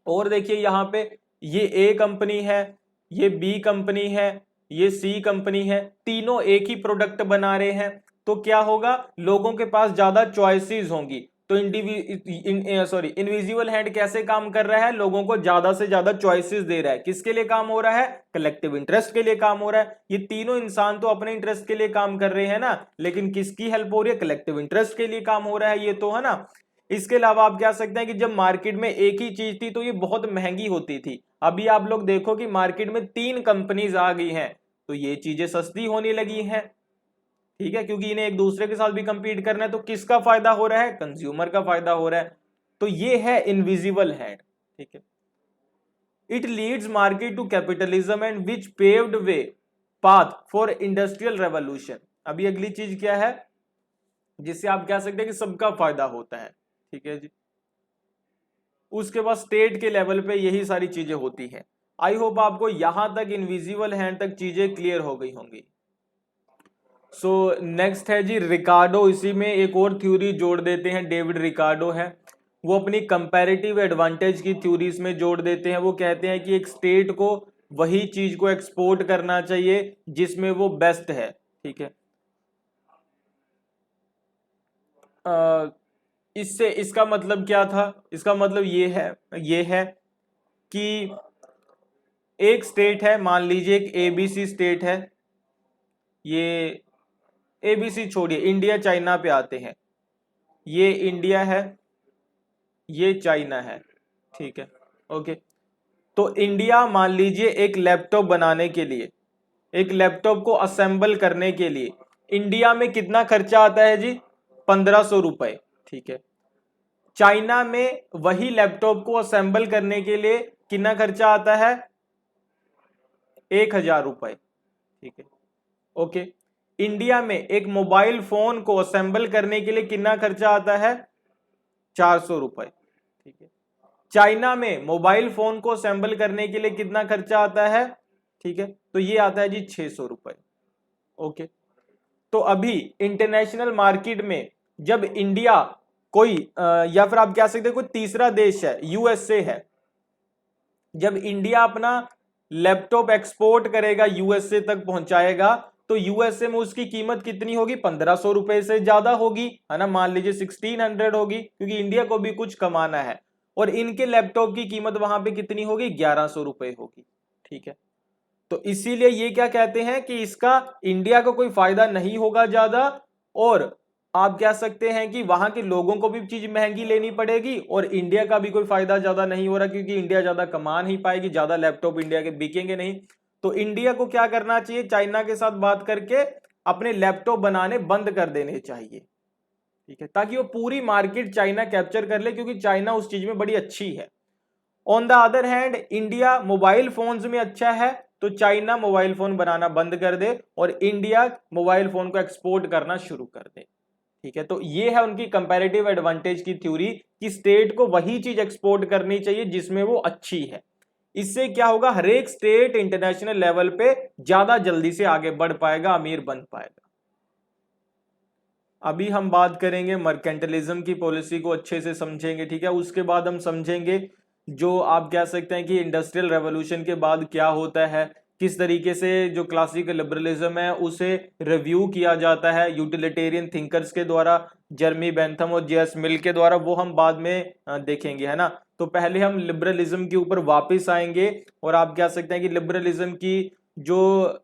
और देखिए यहां पे ये A कंपनी है, ये B कंपनी है, ये C कंपनी है, तीनों एक ही प्रोडक्ट बना रहे हैं। तो क्या होगा, लोगों के पास ज्यादा चॉइसेस होंगी। तो इनविजिबल हैंड कैसे काम कर रहा है? लोगों को ज्यादा से ज्यादा चॉइसेस दे रहा है। किसके लिए काम हो रहा है? कलेक्टिव इंटरेस्ट के लिए काम हो रहा है। ये तीनों इंसान तो अपने इंटरेस्ट के लिए काम कर रहे हैं ना, लेकिन किसकी हेल्प हो रही है? कलेक्टिव इंटरेस्ट के लिए काम हो रहा है ये तो, है ना। इसके अलावा आप कह सकते हैं कि जब मार्केट में एक ही चीज थी तो ये बहुत महंगी होती थी। अभी आप लोग देखो कि मार्केट में 3 कंपनीज आ गई हैं, तो ये चीजें सस्ती होने लगी हैं, ठीक है, क्योंकि इन्हें एक दूसरे के साथ भी कंपीट करना है। तो किसका फायदा हो रहा है? कंज्यूमर का फायदा हो रहा है। तो ये है इनविजिबल हैंड, ठीक है। It leads market to capitalism and which paved way path for industrial revolution. अभी अगली चीज क्या है जिससे आप कह सकते हैं कि सबका फायदा होता है, ठीक है जी। उसके बाद स्टेट के लेवल पे यही सारी चीजें होती हैं। आई होप आपको यहां तक इनविजिबल हैंड तक चीजें क्लियर हो गई होंगी। सो नेक्स्ट है जी रिकार्डो। इसी में एक और थ्योरी जोड़ देते हैं, डेविड रिकार्डो है, वो अपनी कंपैरेटिव एडवांटेज की थ्योरीज में जोड़ देते हैं। वो कहते हैं कि एक स्टेट को वही चीज को एक्सपोर्ट करना चाहिए जिसमें वो बेस्ट है, ठीक है। इससे इसका मतलब क्या था? इसका मतलब ये है कि एक स्टेट है, मान लीजिए एक ABC स्टेट है, ये ABC छोड़िए, इंडिया चाइना पे आते हैं। ये इंडिया है, ये चाइना है, ठीक है, ओके। तो इंडिया मान लीजिए एक लैपटॉप बनाने के लिए, एक लैपटॉप को असेंबल करने के लिए इंडिया में कितना खर्चा आता है जी? 1500 रुपए, ठीक है। चाइना में वही लैपटॉप को असेंबल करने के लिए कितना खर्चा आता है? 1000 रुपए, ठीक है, ओके। इंडिया में एक मोबाइल फोन को असेंबल करने के लिए कितना खर्चा आता है? 400 रुपए। ठीक है। चाइना में मोबाइल फोन को असेंबल करने के लिए कितना खर्चा आता है? ठीक है, तो ये आता है जी 600 रुपए। ओके, तो अभी इंटरनेशनल मार्केट में जब इंडिया कोई या फिर आप कह सकते हैं कोई तीसरा देश है, यूएसए है, जब इंडिया अपना लैपटॉप एक्सपोर्ट करेगा, यूएसए तक पहुंचाएगा, तो यूएसए में उसकी कीमत कितनी होगी? 1500 रुपए से ज्यादा होगी, है ना। मान लीजिए 1600 होगी, क्योंकि इंडिया को भी कुछ कमाना है। और इनके लैपटॉप की कीमत वहां पे कितनी होगी? 1100 रुपए होगी। ठीक है, तो इसीलिए ये क्या कहते हैं कि इसका इंडिया को कोई फायदा नहीं होगा ज्यादा, और आप कह सकते हैं कि वहां के लोगों को भी चीज महंगी लेनी पड़ेगी, और इंडिया का भी कोई फायदा ज्यादा नहीं हो रहा, क्योंकि इंडिया ज्यादा कमा नहीं पाएगी, ज्यादा लैपटॉप इंडिया के बिकेंगे नहीं। तो इंडिया को क्या करना चाहिए? चाइना के साथ बात करके अपने लैपटॉप बनाने बंद कर देने चाहिए। ठीक है, ताकि वो पूरी मार्केट चाइना कैप्चर कर ले, क्योंकि चाइना उस चीज में बड़ी अच्छी है। On the other hand India mobile phones में अच्छा है, तो चाइना मोबाइल फोन बनाना बंद कर दे और इंडिया मोबाइल फोन को एक्सपोर्ट करना शुरू कर दे। ठीक है, तो ये है उनकी कंपैरेटिव एडवांटेज की थ्योरी कि स्टेट को वही चीज एक्सपोर्ट करनी चाहिए जिसमें वो अच्छी है। इससे क्या होगा? हर एक स्टेट इंटरनेशनल लेवल पे ज्यादा जल्दी से आगे बढ़ पाएगा, अमीर बन पाएगा। अभी हम बात करेंगे मर्केंटलिज्म की पॉलिसी को अच्छे से समझेंगे। ठीक है, उसके बाद हम समझेंगे जो आप कह सकते हैं कि इंडस्ट्रियल रेवोल्यूशन के बाद क्या होता है, किस तरीके से जो क्लासिकल लिबरलिज्म है उसे रिव्यू किया जाता है यूटिलिटेरियन थिंकर्स के द्वारा, जर्मी बेंथम और जेएस मिल के द्वारा, वो हम बाद में देखेंगे, है ना। तो पहले हम लिबरलिज्म के ऊपर वापस आएंगे और आप कह सकते हैं कि लिबरलिज्म की जो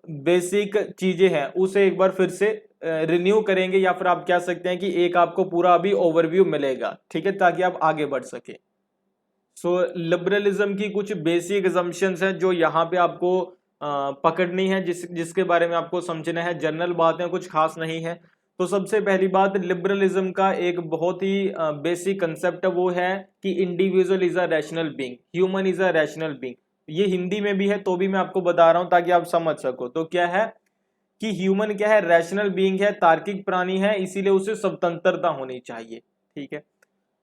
बेसिक चीजें हैं उसे एक बार फिर से रिन्यू करेंगे, या फिर आप कह सकते हैं कि एक आपको पूरा अभी ओवरव्यू मिलेगा। ठीक है, ताकि आप आगे बढ़ सके। सो लिबरलिज्म की कुछ बेसिक असम्पशंस हैं जो यहाँ पे आपको पकड़नी है, जिसके बारे में आपको समझना है। जनरल बातें कुछ खास नहीं है। तो सबसे पहली बात, लिबरलिज्म का एक बहुत ही बेसिक कंसेप्ट वो है कि individual is a rational being, human is a rational being. ये हिंदी में भी है तो भी मैं आपको बता रहा हूं ताकि आप समझ सको। तो क्या है कि ह्यूमन क्या है? रैशनल बीइंग है, तार्किक प्राणी है, इसीलिए उसे स्वतंत्रता होनी चाहिए। ठीक है,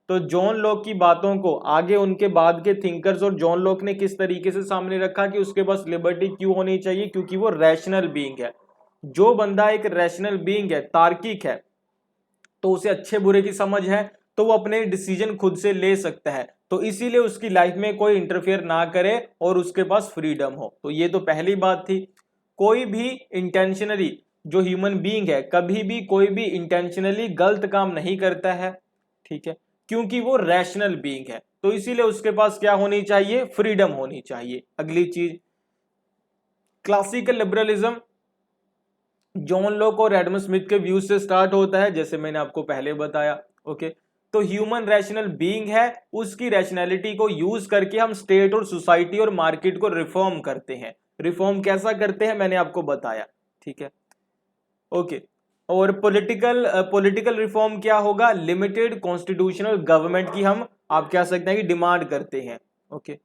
तो जॉन लॉक की बातों को आगे उनके बाद के थिंकर्स और जॉन लॉक ने किस तरीके से सामने रखा कि उसके पास लिबर्टी क्यों होनी चाहिए? क्योंकि वो रैशनल बीइंग है। जो बंदा एक रैशनल बीइंग है, तार्किक है, तो उसे अच्छे बुरे की समझ है, तो वो अपने डिसीजन खुद से ले सकता है, तो इसीलिए उसकी लाइफ में कोई इंटरफेयर ना करे और उसके पास फ्रीडम हो। तो ये तो पहली बात थी। कोई भी इंटेंशनली, जो ह्यूमन बीइंग है, कभी भी कोई भी इंटेंशनली गलत काम नहीं करता है। ठीक है, क्योंकि वो रैशनल बीइंग है, तो इसीलिए उसके पास क्या होनी चाहिए? फ्रीडम होनी चाहिए। अगली चीज, क्लासिकल लिबरलिज्म जॉन लॉक और एडम स्मिथ के व्यूज से स्टार्ट होता है, जैसे मैंने आपको पहले बताया। ओके, तो ह्यूमन रैशनल बीइंग है, उसकी रैशनैलिटी को यूज करके हम स्टेट और सोसाइटी और मार्केट को रिफॉर्म करते हैं। रिफॉर्म कैसा करते हैं मैंने आपको बताया। ठीक है, ओके। और पॉलिटिकल रिफॉर्म क्या होगा? लिमिटेड कॉन्स्टिट्यूशनल गवर्नमेंट की हम आप कह सकते हैं कि डिमांड करते हैं। ओके,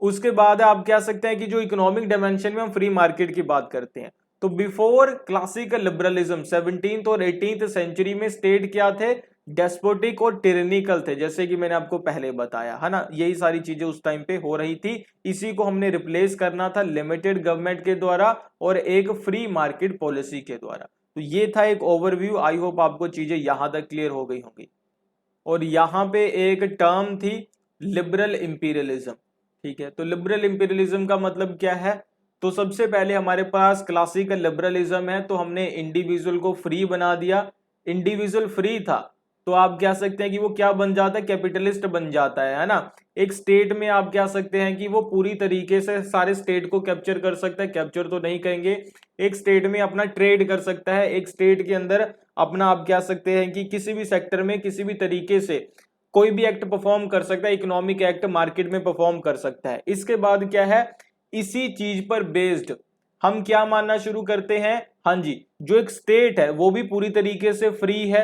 उसके बाद आप कह सकते हैं कि जो इकोनॉमिक डायमेंशन में हम फ्री मार्केट की बात करते हैं। तो बिफोर क्लासिकल लिबरलिज्म 17th और 18th सेंचुरी में स्टेट क्या थे? डेस्पोटिक और टिरेनिकल थे, जैसे कि मैंने आपको पहले बताया, है ना। यही सारी चीजें उस टाइम पे हो रही थी। इसी को हमने रिप्लेस करना था लिमिटेड गवर्नमेंट के द्वारा और एक फ्री मार्केट पॉलिसी के द्वारा। तो ये था एक ओवरव्यू। आई होप आपको चीजें यहां तक क्लियर हो गई होंगी। और यहाँ पे एक टर्म थी लिबरल इंपीरियलिज्म। ठीक है, तो लिबरल इंपीरियलिज्म का मतलब क्या है? तो सबसे पहले हमारे पास क्लासिकल लिबरलिज्म है, तो हमने इंडिविजुअल को फ्री बना दिया। इंडिविजुअल फ्री था तो आप कह सकते हैं कि वो क्या बन जाता है? कैपिटलिस्ट बन जाता है ना। एक स्टेट में आप कह सकते हैं कि वो पूरी तरीके से सारे स्टेट को कैप्चर कर सकता है। कैप्चर तो नहीं कहेंगे, एक स्टेट में अपना ट्रेड कर सकता है, एक स्टेट के अंदर अपना आप कह सकते हैं कि किसी भी सेक्टर में किसी भी तरीके से कोई भी एक्ट परफॉर्म कर सकता है, इकोनॉमिक एक्ट मार्केट में परफॉर्म कर सकता है। इसके बाद क्या है? इसी चीज पर बेस्ड हम क्या मानना शुरू करते हैं? हाँ जी, जो एक स्टेट है वो भी पूरी तरीके से फ्री है,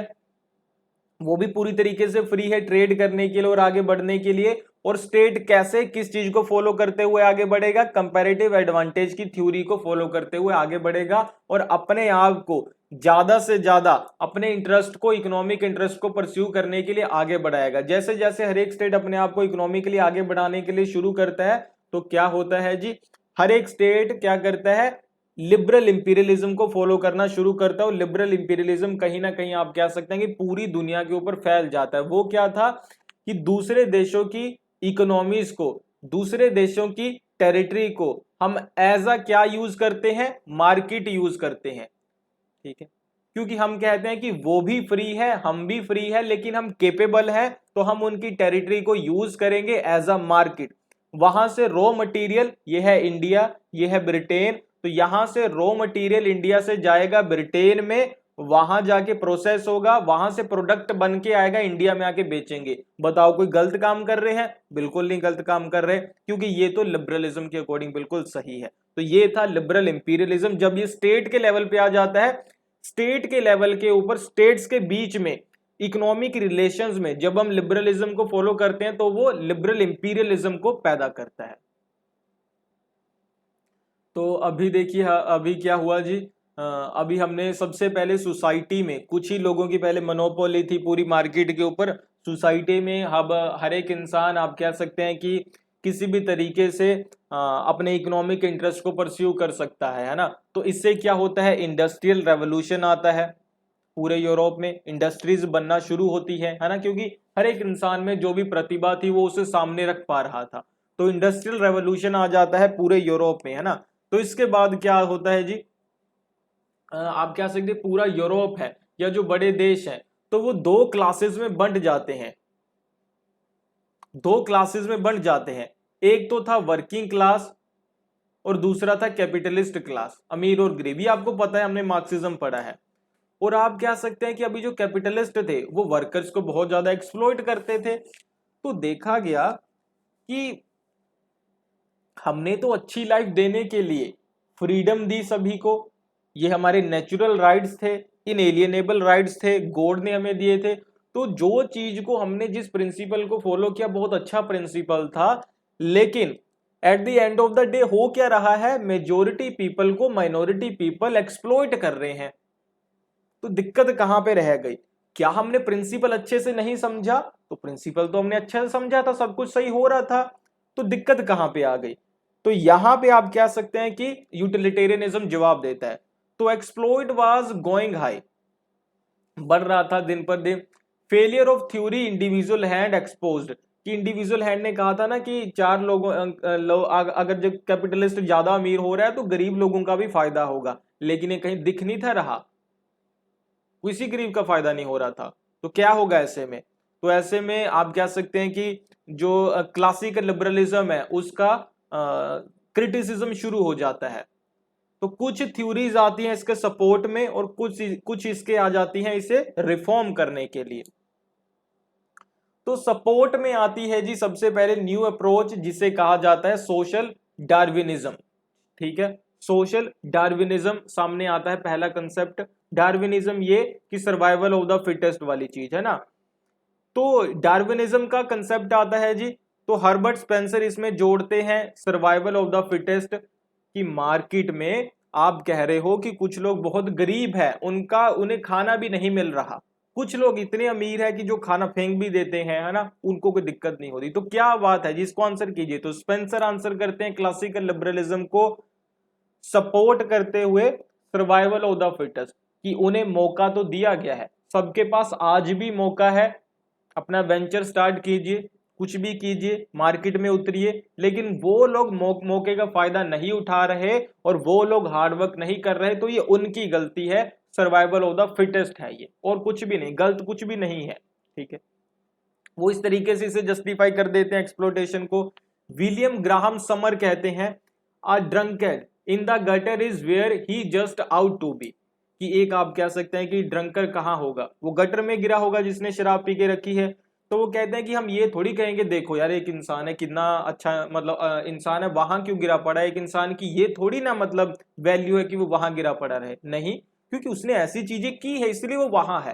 वो भी पूरी तरीके से फ्री है ट्रेड करने के लिए और आगे बढ़ने के लिए, और स्टेट कैसे किस चीज को फॉलो करते हुए आगे बढ़ेगा, कंपैरेटिव एडवांटेज की थ्योरी को फॉलो करते हुए आगे बढ़ेगा और अपने आप को ज्यादा से ज्यादा अपने इंटरेस्ट को, इकोनॉमिक इंटरेस्ट को परस्यू करने के लिए आगे बढ़ाएगा। जैसे जैसे हर एक स्टेट अपने आप को इकोनॉमिकली आगे बढ़ाने के लिए शुरू करता है तो क्या होता है जी, हर एक स्टेट क्या करता है, लिबरल इंपीरियलिज्म को फॉलो करना शुरू करता है। और लिबरल इंपीरियलिज्म कहीं ना कहीं आप कह सकते हैं कि पूरी दुनिया के ऊपर फैल जाता है। वो क्या था कि दूसरे देशों की इकोनॉमीज को, दूसरे देशों की टेरिटरी को हम एज अ क्या यूज करते हैं, मार्केट यूज करते हैं, ठीक है। क्योंकि हम कहते हैं कि वो भी फ्री है, हम भी फ्री है, लेकिन हम केपेबल है तो हम उनकी टेरिटरी को यूज करेंगे एज अ मार्केट। वहां से रॉ मटेरियल, ये है इंडिया, ये है ब्रिटेन, तो यहां से रॉ मटेरियल इंडिया से जाएगा ब्रिटेन में, वहां जाके प्रोसेस होगा, वहां से प्रोडक्ट बन के आएगा, इंडिया में आके बेचेंगे। बताओ कोई गलत काम कर रहे हैं? बिल्कुल नहीं गलत काम कर रहे, क्योंकि ये तो लिबरलिज्म के अकॉर्डिंग बिल्कुल सही है। तो ये था लिबरल इंपीरियलिज्म। जब ये स्टेट के लेवल पे आ जाता है, स्टेट के लेवल के ऊपर स्टेट्स के बीच में इकोनॉमिक रिलेशंस में जब हम लिबरलिज्म को फॉलो करते हैं तो वो लिबरल इंपीरियलिज्म को पैदा करता है। तो अभी देखिए अभी क्या हुआ जी, अभी हमने सबसे पहले सोसाइटी में कुछ ही लोगों की पहले मोनोपोली थी पूरी मार्केट के ऊपर। सोसाइटी में अब हर एक इंसान आप कह सकते हैं कि किसी भी तरीके से अपने इकोनॉमिक इंटरेस्ट को परस्यू कर सकता है ना। तो इससे क्या होता है, इंडस्ट्रियल रेवोल्यूशन आता है, पूरे यूरोप में इंडस्ट्रीज बनना शुरू होती है ना, क्योंकि हर एक इंसान में जो भी प्रतिभा थी वो उसे सामने रख पा रहा था। तो इंडस्ट्रियल रेवोल्यूशन आ जाता है पूरे यूरोप में, है ना। तो इसके बाद क्या होता है जी, आप कह सकते हैं पूरा यूरोप है या जो बड़े देश हैं तो वो दो क्लासेस में बंट जाते हैं, दो क्लासेस में बंट जाते हैं। एक तो था वर्किंग क्लास और दूसरा था कैपिटलिस्ट क्लास, अमीर और गरीब। ये आपको पता है, हमने मार्क्सिज्म पढ़ा है। और आप कह सकते हैं कि अभी जो कैपिटलिस्ट थे वो वर्कर्स को बहुत ज्यादा एक्सप्लॉइट करते थे। तो देखा गया कि हमने तो अच्छी लाइफ देने के लिए फ्रीडम दी सभी को, ये हमारे नेचुरल राइट्स थे, इनएलियनेबल राइट्स थे, गॉड ने हमें दिए थे। तो जो चीज को हमने, जिस प्रिंसिपल को फॉलो किया, बहुत अच्छा प्रिंसिपल था, लेकिन at the end of the day हो क्या रहा है, मेजोरिटी पीपल को माइनॉरिटी पीपल एक्सप्लॉइट कर रहे हैं। तो दिक्कत कहां पे रह गई? क्या हमने प्रिंसिपल अच्छे से नहीं समझा? तो प्रिंसिपल तो हमने अच्छे से समझा था, सब कुछ सही हो रहा था, तो दिक्कत कहां पे आ गई? तो यहां पे आप कह सकते हैं कि यूटिलिटेरियनिज्म जवाब देता है। तो एक्सप्लॉइट वाज गोइंग हाई, बढ़ रहा था दिन पर दिन। Failure of theory individual hand exposed, कि इंडिविजुअल हैंड ने कहा था ना कि चार लोगों अगर जब कैपिटलिस्ट ज्यादा अमीर हो रहा है तो गरीब लोगों का भी फायदा होगा, लेकिन ये कहीं दिख नहीं था रहा, किसी गरीब का फायदा नहीं हो रहा था। तो क्या होगा ऐसे में? तो ऐसे में आप कह सकते हैं कि जो क्लासिकल लिबरलिज्म है उसका क्रिटिसिज्म शुरू हो जाता है। तो कुछ थ्योरीज आती हैं इसके सपोर्ट में और कुछ इसके आ जाती हैं इसे रिफॉर्म करने के लिए। तो सपोर्ट में आती है जी सबसे पहले न्यू अप्रोच, जिसे कहा जाता है सोशल डार्विनिज्म, ठीक है। सोशल डार्विनिज्म सामने आता है, पहला कंसेप्ट डार्विनिज्म, ये कि सर्वाइवल ऑफ द फिटेस्ट वाली चीज है ना। तो डार्विनिज्म का कंसेप्ट आता है जी, तो हर्बर्ट स्पेंसर इसमें जोड़ते हैं सर्वाइवल ऑफ द फिटेस्ट, कि मार्केट में आप कह रहे हो कि कुछ लोग बहुत गरीब है, उन्हें खाना भी नहीं मिल रहा, कुछ लोग इतने अमीर है कि जो खाना फेंक भी देते हैं, है ना, उनको कोई दिक्कत नहीं होती। तो क्या बात है जिसको आंसर कीजिए। तो स्पेंसर आंसर करते हैं क्लासिकल लिबरलिज्म को सपोर्ट करते हुए सर्वाइवल ऑफ द फिटेस्ट, कि उन्हें मौका तो दिया गया है, सबके पास आज भी मौका है, अपना वेंचर स्टार्ट कीजिए, कुछ भी कीजिए, मार्केट में उतरिए, लेकिन वो लोग मौके का फायदा नहीं उठा रहे और वो लोग हार्डवर्क नहीं कर रहे, तो ये उनकी गलती है, सर्वाइवल ऑफ द फिटेस्ट है ये, और कुछ भी नहीं, गलत कुछ भी नहीं है, ठीक है। वो इस तरीके से इसे जस्टिफाई कर देते हैं एक्सप्लोटेशन को। विलियम ग्राहम समर कहते हैं a drunkard in the gutter is where he just ought to be, कि एक आप कह सकते हैं कि ड्रंकर कहाँ होगा, वो गटर में गिरा होगा जिसने शराब पी के रखी है। तो वो कहते हैं कि हम ये थोड़ी कहेंगे देखो यार एक इंसान है कितना अच्छा, मतलब इंसान है, वहां क्यों गिरा पड़ा है, एक इंसान की ये थोड़ी ना मतलब वैल्यू है कि वो वहां गिरा पड़ा रहे, नहीं, क्योंकि उसने ऐसी चीजें की है इसलिए वो वहां है।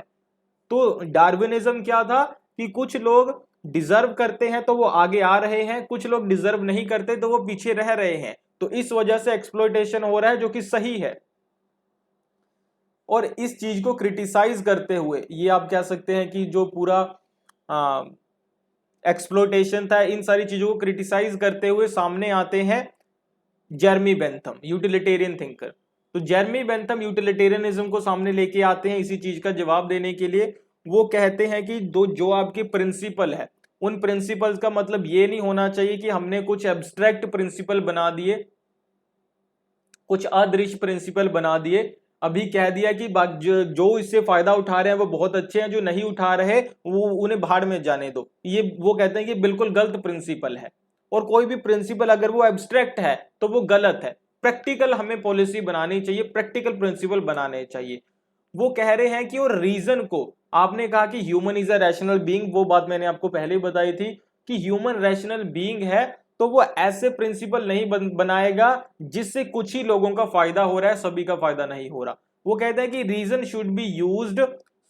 तो डार्विनिज्म क्या था कि कुछ लोग डिजर्व करते हैं तो वो आगे आ रहे हैं, कुछ लोग डिजर्व नहीं करते तो वो पीछे रह रहे हैं। तो इस वजह से एक्सप्लॉयटेशन हो रहा है, जो कि सही है। और इस चीज को क्रिटिसाइज करते हुए ये आप कह सकते हैं कि जो पूरा एक्सप्लॉयटेशन था, इन सारी चीजों को क्रिटिसाइज करते हुए सामने आते हैं जेरमी बेंथम, यूटिलिटेरियन थिंकर। तो जेरमी बेंथम यूटिलिटेरियनिज्म को सामने लेके आते हैं इसी चीज का जवाब देने के लिए। वो कहते हैं कि जो आपके प्रिंसिपल है, उन प्रिंसिपल्स का मतलब ये नहीं होना चाहिए कि हमने कुछ एब्स्ट्रैक्ट प्रिंसिपल बना दिए, कुछ अदृश्य प्रिंसिपल बना दिए, अभी कह दिया कि जो इससे फायदा उठा रहे हैं वो बहुत अच्छे हैं, जो नहीं उठा रहे वो उन्हें भाड़ में जाने दो। ये वो कहते हैं कि बिल्कुल गलत प्रिंसिपल है। और कोई भी प्रिंसिपल अगर वो एब्स्ट्रैक्ट है तो वो गलत है। प्रैक्टिकल हमें पॉलिसी बनानी चाहिए, प्रैक्टिकल प्रिंसिपल बनाने चाहिए। वो कह रहे हैं कि और रीजन को, आपने कहा कि human is a rational being, वो बात मैंने आपको पहले ही बताई थी कि ह्यूमन रैशनल बीइंग है, तो वो ऐसे प्रिंसिपल नहीं बनाएगा जिससे कुछ ही लोगों का फायदा हो रहा है, सभी का फायदा नहीं हो रहा। वो कहता है कि reason should be used,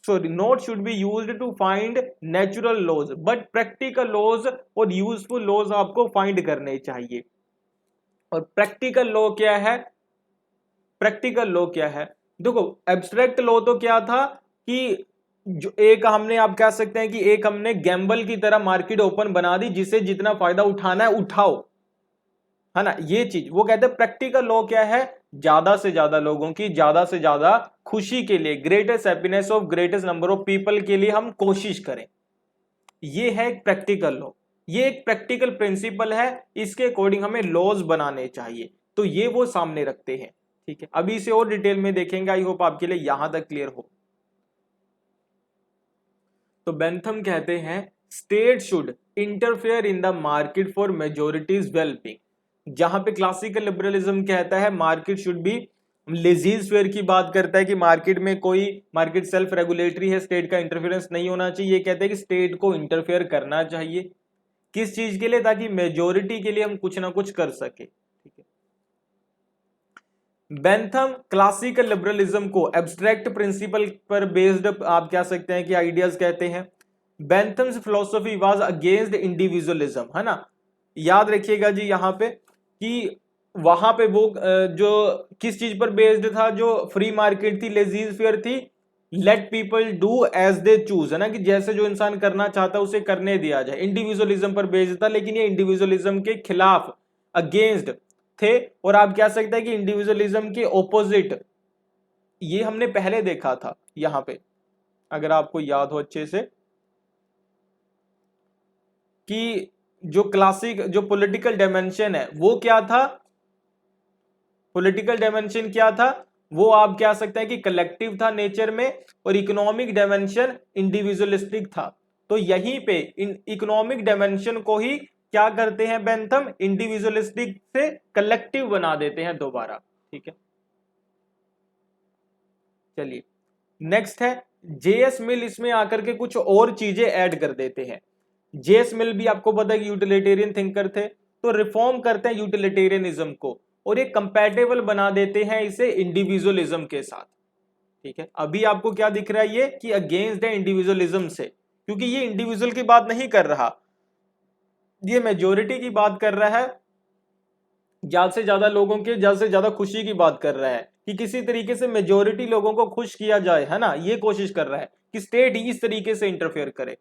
sorry not should be used to find natural laws, but practical laws और यूजफुल लॉज आपको फाइंड करने चाहिए। और प्रैक्टिकल लॉ क्या है? प्रैक्टिकल लॉ क्या है? देखो, एब्स्ट्रैक्ट लॉ तो क्या था कि जो एक हमने, आप कह सकते हैं कि एक हमने गैम्बल की तरह मार्केट ओपन बना दी, जिसे जितना फायदा उठाना है उठाओ, है ना, ये चीज। वो कहते हैं प्रैक्टिकल लॉ क्या है? ज्यादा से ज्यादा लोगों की ज्यादा से ज्यादा खुशी के लिए, greatest happiness of greatest number of people के लिए हम कोशिश करें। ये है एक प्रैक्टिकल लॉ, ये एक प्रैक्टिकल प्रिंसिपल है, इसके अकॉर्डिंग हमें लॉज बनाने चाहिए। तो ये वो सामने रखते हैं। ठीक है, अभी इसे और डिटेल में देखेंगे, आई होप आपके लिए यहां तक क्लियर हो। तो बेंथम कहते हैं state should interfere in the market for majorities wellbeing. जहां पे क्लासिकल लिबरलिज्म कहता है मार्केट शुड बी लेजीज फेयर की बात करता है कि मार्केट में कोई, मार्केट सेल्फ रेगुलेटरी है, स्टेट का इंटरफेरेंस नहीं होना चाहिए। ये कहते हैं कि स्टेट को इंटरफेयर करना चाहिए, किस चीज के लिए? ताकि मेजोरिटी के लिए हम कुछ ना कुछ कर सके। ठीक है, बेंथम क्लासिकल लिबरलिज्म को एब्स्ट्रैक्ट प्रिंसिपल पर बेस्ड, आप कह सकते हैं कि आइडियाज कहते हैं। बेंथम्स फिलोसफी वाज अगेंस्ट इंडिविजुअलिज्म, है ना। याद रखिएगा जी यहां पे कि वहां पे वो जो किस चीज पर बेस्ड था, जो फ्री मार्केट थी, लेजीज फेयर थी, let people do as they choose, है ना, कि जैसे जो इंसान करना चाहता है उसे करने दिया जाए। इंडिविजुअलिज्म पर बेस्ड था, लेकिन ये इंडिविजुअलिज्म के खिलाफ, अगेंस्ट थे। और आप कह सकते हैं कि इंडिविजुअलिज्म के ऑपोजिट, ये हमने पहले देखा था यहां पे, अगर आपको याद हो अच्छे से, कि जो क्लासिक, जो पॉलिटिकल डायमेंशन है वो क्या था? पॉलिटिकल डायमेंशन क्या था? वो आप कह सकते हैं कि कलेक्टिव था नेचर में, और इकोनॉमिक डायमेंशन इंडिविजुअलिस्टिक था। तो यहीं पे इन इकोनॉमिक डायमेंशन को ही क्या करते हैं बेंथम? इंडिविजुअलिस्टिक से कलेक्टिव बना देते हैं दोबारा। ठीक है, चलिए नेक्स्ट है जेएस मिल। इसमें आकर के कुछ और चीजें ऐड कर देते हैं। जेएस मिल भी आपको पता है कि यूटिलिटेरियन थिंकर थे, तो रिफॉर्म करते हैं यूटिलिटेरियनिज्म को और ये कंपैटिबल बना देते हैं इसे इंडिविजुअलिज्म के साथ। ठीक है, अभी आपको क्या दिख रहा है? ये कि अगेंस्ट है इंडिविजुअलिज्म से, क्योंकि ये इंडिविजुअल की बात नहीं कर रहा, ये मेजोरिटी की बात कर रहा है, ज्यादा से ज्यादा लोगों के ज्यादा से ज्यादा खुशी की बात कर रहा है, कि किसी तरीके से मेजोरिटी लोगों को खुश किया जाए, है ना, ये कोशिश कर रहा है कि स्टेट इस तरीके से इंटरफेयर करे।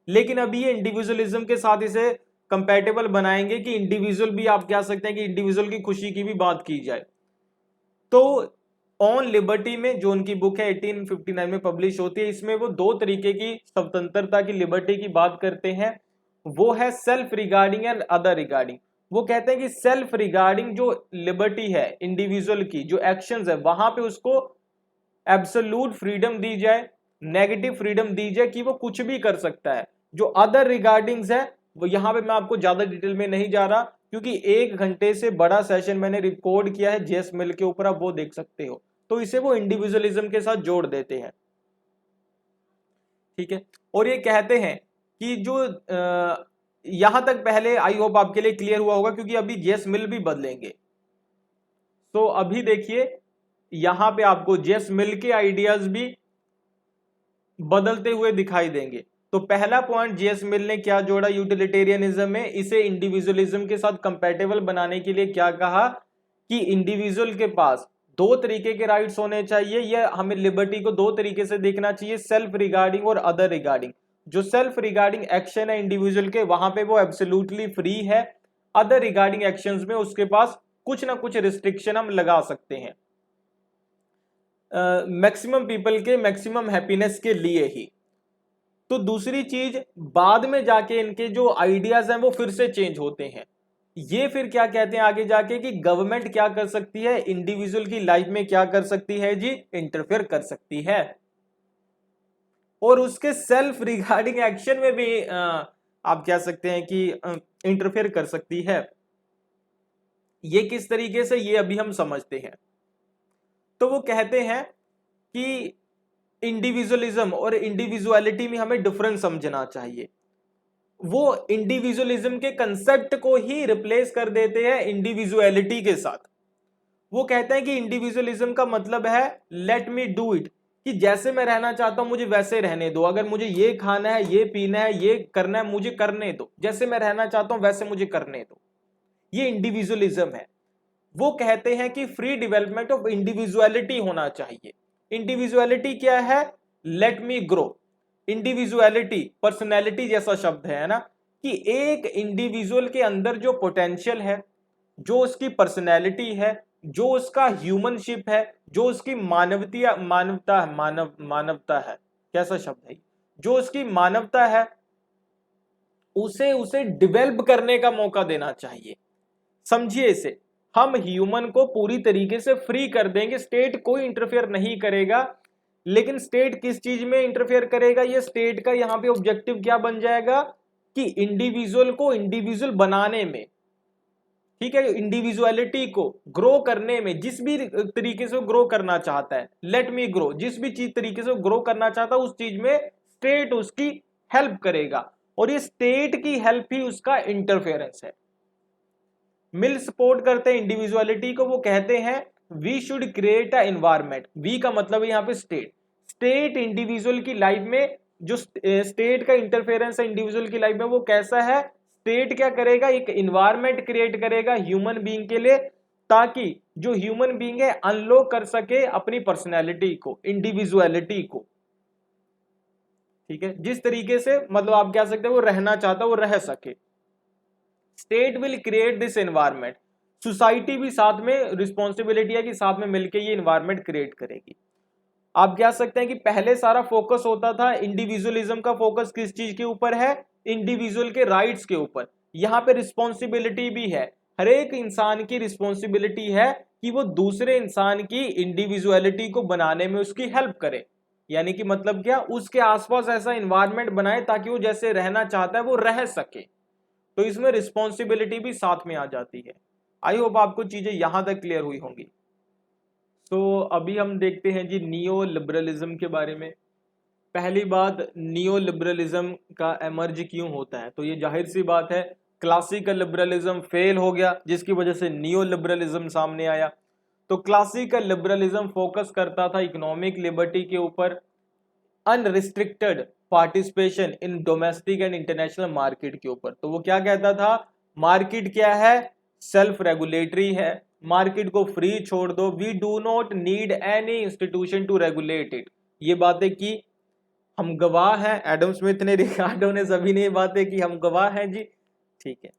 लेकिन अभी ये इंडिविजुअलिज्म के साथ इसे कंपैटिबल बनाएंगे कि इंडिविजुअल भी, आप कह सकते हैं कि इंडिविजुअल की खुशी की भी बात की जाए। तो ऑन लिबर्टी में जो उनकी बुक है 1859 में पब्लिश होती है, इसमें वो दो तरीके की स्वतंत्रता की, लिबर्टी की बात करते हैं। वो है self regarding and other regarding. वो कहते हैं कि सेल्फ रिगार्डिंग जो लिबर्टी है इंडिविजुअल की, जो एक्शंस है, वहां पे उसको एब्सोल्यूट फ्रीडम दी जाए, नेगेटिव फ्रीडम दी जाए कि वो कुछ भी कर सकता है। जो अदर रिगार्डिंग्स है, वो यहां पे मैं आपको ज्यादा डिटेल में नहीं जा रहा, क्योंकि 1 घंटे से बड़ा सेशन मैंने रिकॉर्ड किया है जेएस मिल के ऊपर, आप वो देख सकते हो। तो इसे वो इंडिविजुअलिज्म के साथ जोड़ देते हैं। ठीक है, और ये कहते हैं कि जो यहां तक पहले आई होप आपके लिए क्लियर हुआ होगा, क्योंकि अभी जेएस मिल भी बदलेंगे। तो अभी देखिए यहां पे आपको जेएस मिल के आइडियाज भी बदलते हुए दिखाई देंगे। तो पहला पॉइंट जीएस मिल ने क्या जोड़ा यूटिलिटेरियनिज्म में, इसे इंडिविजुअलिज्म के साथ कंपैटिबल बनाने के लिए क्या कहा कि इंडिविजुअल के पास दो तरीके के राइट्स होने चाहिए, या हमें लिबर्टी को दो तरीके से देखना चाहिए, सेल्फ रिगार्डिंग और अदर रिगार्डिंग। जो सेल्फ रिगार्डिंग एक्शन है इंडिविजुअल के, वहां पे वो एब्सोल्युटली फ्री है। अदर रिगार्डिंग एक्शंस में उसके पास कुछ ना कुछ रिस्ट्रिक्शन हम लगा सकते हैं, मैक्सिमम पीपल के मैक्सिमम हैप्पीनेस के लिए ही। तो दूसरी चीज, बाद में जाके इनके जो आइडियाज हैं वो फिर से चेंज होते हैं। ये फिर क्या कहते हैं आगे जाके कि गवर्नमेंट क्या कर सकती है, इंडिविजुअल की लाइफ में क्या कर सकती है जी, इंटरफेयर कर सकती है, और उसके सेल्फ रिगार्डिंग एक्शन में भी आप कह सकते हैं कि इंटरफेयर कर सकती है। ये किस तरीके से, ये अभी हम समझते हैं। तो वो कहते हैं कि इंडिविजुअलिज्म और इंडिविजुअलिटी में हमें डिफरेंस समझना चाहिए। वो इंडिविजुअलिज्म के कंसेप्ट को ही रिप्लेस कर देते हैं इंडिविजुअलिटी के साथ। वो कहते हैं कि इंडिविजुअलिज्म का मतलब है लेट मी डू इट, कि जैसे मैं रहना चाहता हूं मुझे वैसे रहने दो, अगर मुझे ये खाना है, ये पीना है, ये करना है, मुझे करने दो, जैसे मैं रहना चाहता हूं वैसे मुझे करने दो। ये इंडिविजुअलिज्म है। वो कहते हैं कि फ्री डेवलपमेंट ऑफ इंडिविजुअलिटी होना चाहिए। इंडिविजुअलिटी क्या है, let me grow. Individuality personality जैसा शब्द है ना, कि एक इंडिविजुअल के अंदर जो पोटेंशियल है, जो उसकी पर्सनैलिटी है, जो उसका ह्यूमनशिप है, जो उसकी मानवता है, कैसा शब्द है, जो उसकी मानवता है, उसे डेवलप करने का मौका देना चाहिए। समझिए इसे, हम ह्यूमन को पूरी तरीके से फ्री कर देंगे, स्टेट कोई इंटरफेयर नहीं करेगा। लेकिन स्टेट किस चीज में इंटरफेयर करेगा, ये स्टेट का यहां पे ऑब्जेक्टिव क्या बन जाएगा कि इंडिविजुअल को इंडिविजुअल बनाने में, ठीक है, इंडिविजुअलिटी को ग्रो करने में, जिस भी तरीके से ग्रो करना चाहता है, लेट मी ग्रो, जिस भी चीज तरीके से ग्रो करना चाहता है उस चीज में स्टेट उसकी हेल्प करेगा, और ये स्टेट की हेल्प ही उसका इंटरफेरेंस है। मिल सपोर्ट करते हैं इंडिविजुअलिटी को। वो कहते हैं we should create a environment, we का मतलब है यहाँ पे स्टेट। स्टेट इंडिविजुअल की लाइफ में, जो स्टेट का इंटरफेरेंस है इंडिविजुअल की लाइफ में, वो कैसा है, स्टेट क्या करेगा, एक एनवायरमेंट क्रिएट करेगा ह्यूमन बीइंग के लिए, ताकि जो ह्यूमन बीइंग है अनलॉक कर सके अपनी पर्सनैलिटी को, इंडिविजुअलिटी को, ठीक है, जिस तरीके से मतलब आप कह सकते हैं वो रहना चाहता है वो रह सके। State will create this environment, society भी साथ में रिस्पॉन्सिबिलिटी है कि साथ में मिलकर ये एनवायरमेंट क्रिएट करेगी। आप कह सकते हैं कि पहले सारा फोकस होता था, इंडिविजुअलिज्म का फोकस किस चीज के ऊपर है, इंडिविजुअल के राइट्स के ऊपर। यहाँ पे रिस्पॉन्सिबिलिटी भी है, हर एक इंसान की रिस्पॉन्सिबिलिटी है कि वो दूसरे इंसान की इंडिविजुअलिटी को बनाने में उसकी हेल्प करे। यानी कि मतलब क्या, उसके आसपास ऐसा एनवायरमेंट बनाए ताकि वो जैसे रहना चाहता है वो रह सके। तो इसमें रिस्पॉन्सिबिलिटी भी साथ में आ जाती है। आई होप आपको चीजें यहां तक क्लियर हुई होंगी। तो अभी हम देखते हैं जी नियो लिबरलिज्म के बारे में। पहली बात, नियो लिबरलिज्म का एमर्ज क्यों होता है, तो ये जाहिर सी बात है, क्लासिकल लिबरलिज्म फेल हो गया जिसकी वजह से नियो लिबरलिज्म सामने आया। तो क्लासिकल लिबरलिज्म फोकस करता था इकोनॉमिक लिबर्टी के ऊपर, unrestricted participation in domestic and international market के ऊपर। तो वो क्या कहता था, मार्केट क्या है, सेल्फ रेगुलेटरी है, मार्केट को फ्री छोड़ दो, we do not need any institution to regulate it. ये बातें की, हम गवाह हैं, एडम स्मिथ ने, रिकार्डो ने, सभी ने ये बातें की, हम गवाह हैं जी, ठीक है।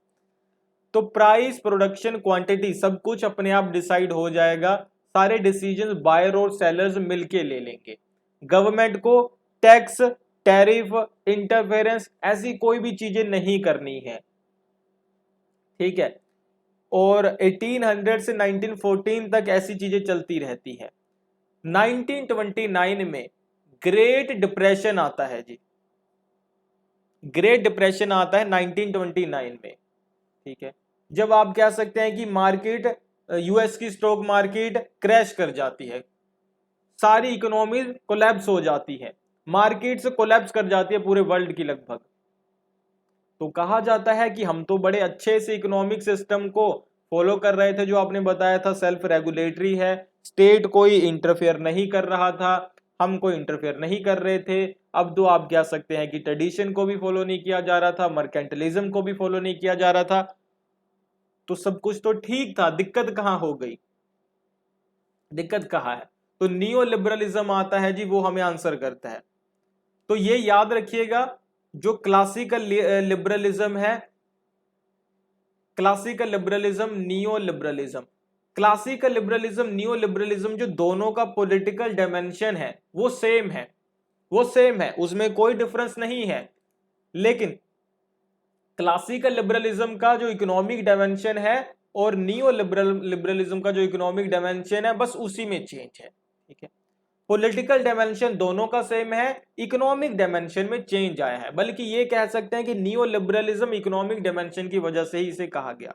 तो प्राइस, प्रोडक्शन, क्वांटिटी सब कुछ अपने आप डिसाइड हो जाएगा, सारे डिसीजंस बायर और सेलर्स मिलके ले लेंगे। गवर्नमेंट को टैक्स, टैरिफ, इंटरफेरेंस ऐसी कोई भी चीजें नहीं करनी है, ठीक है। और 1800 से 1914 तक ऐसी चीजें चलती रहती है। 1929 में ग्रेट डिप्रेशन आता है जी, ग्रेट डिप्रेशन आता है 1929 में, ठीक है, जब आप कह सकते हैं कि मार्केट, यूएस की स्टॉक मार्केट क्रैश कर जाती है, सारी इकोनॉमीज कोलैप्स हो जाती है, मार्केट्स कोलैप्स कर जाती है पूरे वर्ल्ड की लगभग। तो कहा जाता है कि हम तो बड़े अच्छे से इकोनॉमिक सिस्टम को फॉलो कर रहे थे, जो आपने बताया था सेल्फ रेगुलेटरी है, स्टेट कोई इंटरफेयर नहीं कर रहा था, हम कोई इंटरफेयर नहीं कर रहे थे। अब तो आप कह सकते हैं कि ट्रेडिशन को भी फॉलो नहीं किया जा रहा था, मर्केंटलिज्म को भी फॉलो नहीं किया जा रहा था, तो सब कुछ तो ठीक था, दिक्कत कहां हो गई, दिक्कत कहां है? तो नियो लिबरलिज्म आता है जी, वो हमें आंसर करता है। तो ये याद रखिएगा, जो क्लासिकल लिबरलिज्म है, classical liberalism, neo liberalism, classical liberalism, neo liberalism, जो दोनों का पॉलिटिकल डायमेंशन है वो सेम है, वो सेम है, उसमें कोई डिफरेंस नहीं है। लेकिन क्लासिकल लिबरलिज्म का जो इकोनॉमिक डायमेंशन है और नियो लिबरलिज्म का जो इकोनॉमिक डायमेंशन है, बस उसी में चेंज है, ठीक है। पॉलिटिकल डायमेंशन दोनों का सेम है, इकोनॉमिक डायमेंशन में चेंज आया है। बल्कि ये कह सकते हैं कि नियो लिबरलिज्म इकोनॉमिक डायमेंशन की वजह से ही इसे कहा गया।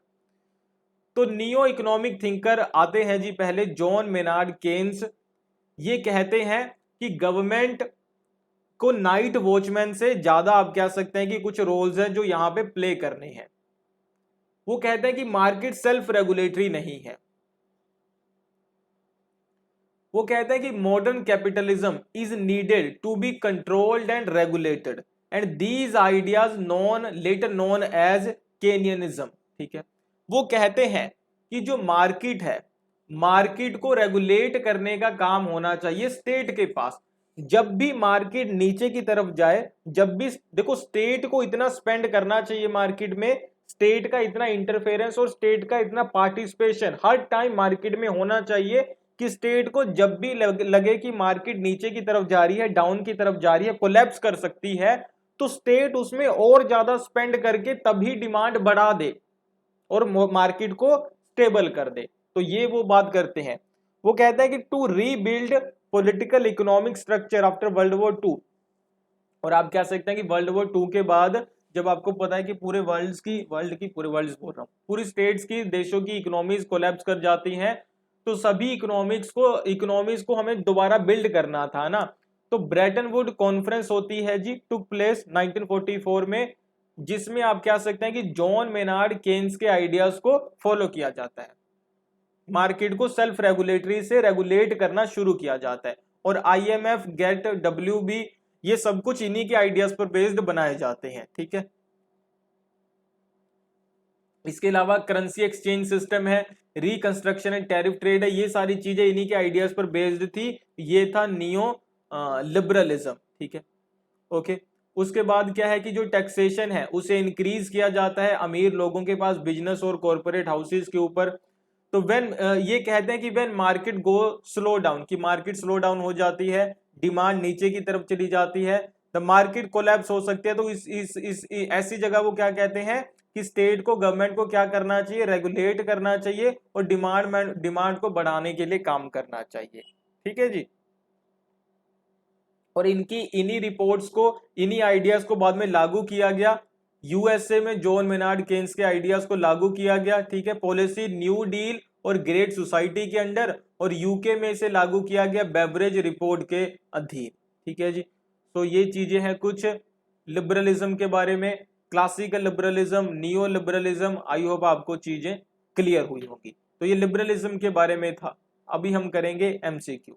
तो नियो इकोनॉमिक थिंकर आते हैं जी पहले जॉन मेनार्ड केन्स। ये कहते हैं कि गवर्नमेंट को नाइट वॉचमैन से ज्यादा आप कह सकते हैं कि कुछ रोल्स हैं जो यहां पे प्ले करने हैं। वो कहते हैं कि मार्केट सेल्फ रेगुलेटरी नहीं है। वो कहते हैं कि modern capitalism is needed to be controlled and regulated and these ideas known later known as Keynesianism, ठीक है। वो कहते हैं कि जो मार्केट है, मार्केट को रेगुलेट करने का काम होना चाहिए स्टेट के पास। जब भी मार्केट नीचे की तरफ जाए, जब भी देखो स्टेट को इतना स्पेंड करना चाहिए मार्केट में, स्टेट का इतना इंटरफेरेंस और स्टेट का इतना पार्टिसिपेशन हर टाइम मार्केट में होना चाहिए कि स्टेट को जब भी लगे कि मार्केट नीचे की तरफ जा रही है, डाउन की तरफ जा रही है, कोलैप्स कर सकती है, तो स्टेट उसमें और ज्यादा स्पेंड करके तभी डिमांड बढ़ा दे और मार्केट को स्टेबल कर दे। तो ये वो बात करते हैं। वो कहता है कि to rebuild political economic structure after world war two, और आप कह सकते हैं कि वर्ल्ड वॉर टू के बाद जब आपको पता है कि पूरे पूरी स्टेट्स की, देशों की इकोनॉमीज कोलैप्स कर जाती हैं, तो सभी इकोनॉमीज को हमें दोबारा बिल्ड करना था ना। तो ब्रेटन वुड कॉन्फ्रेंस होती है जी, टुक प्लेस 1944 में, जिसमें आप कह सकते हैं कि जॉन मेनार्ड केन्स के आइडियाज को फॉलो किया जाता है। मार्केट को सेल्फ रेगुलेटरी से रेगुलेट करना शुरू किया जाता है, और IMF, गेट, WB, ये सब कुछ इन्हीं के आइडियाज पर बेस्ड बनाए जाते हैं, ठीक है। इसके अलावा करेंसी एक्सचेंज सिस्टम है, रिकंस्ट्रक्शन एंड टैरिफ ट्रेड है, ये सारी चीजें इन्हीं के आइडियाज पर बेस्ड थी। ये था नियो लिबरलिज्म, ठीक है, ओके। उसके बाद क्या है कि जो टैक्सेशन है उसे इंक्रीज किया जाता है अमीर लोगों के पास, बिजनेस और कॉर्पोरेट हाउसेस के ऊपर। तो व्हेन ये कहते हैं कि when market go slow down, कि मार्केट स्लो डाउन हो जाती है, डिमांड नीचे की तरफ चली जाती है, द मार्केट कोलैप्स हो सकती है। तो इस ऐसी जगह वो क्या कहते हैं कि स्टेट को, गवर्नमेंट को क्या करना चाहिए, रेगुलेट करना चाहिए और डिमांड को बढ़ाने के लिए काम करना चाहिए, ठीक है जी। और इन्हीं रिपोर्ट्स को, इन्हीं आइडियाज को बाद में लागू किया गया। USA में जॉन मेनार्ड केन्स के आइडियाज को लागू किया गया, ठीक है, पॉलिसी न्यू डील और ग्रेट सोसाइटी के अंडर, और UK में इसे लागू किया गया बेवरेज रिपोर्ट के अधीन, ठीक है जी। तो ये चीजें हैं कुछ लिबरलिज्म के बारे में, क्लासिकल लिबरलिज्म, नियो लिबरलिज्म। आई होप आपको चीजें क्लियर हुई होगी। तो ये लिबरलिज्म के बारे में था। अभी हम करेंगे MCQ।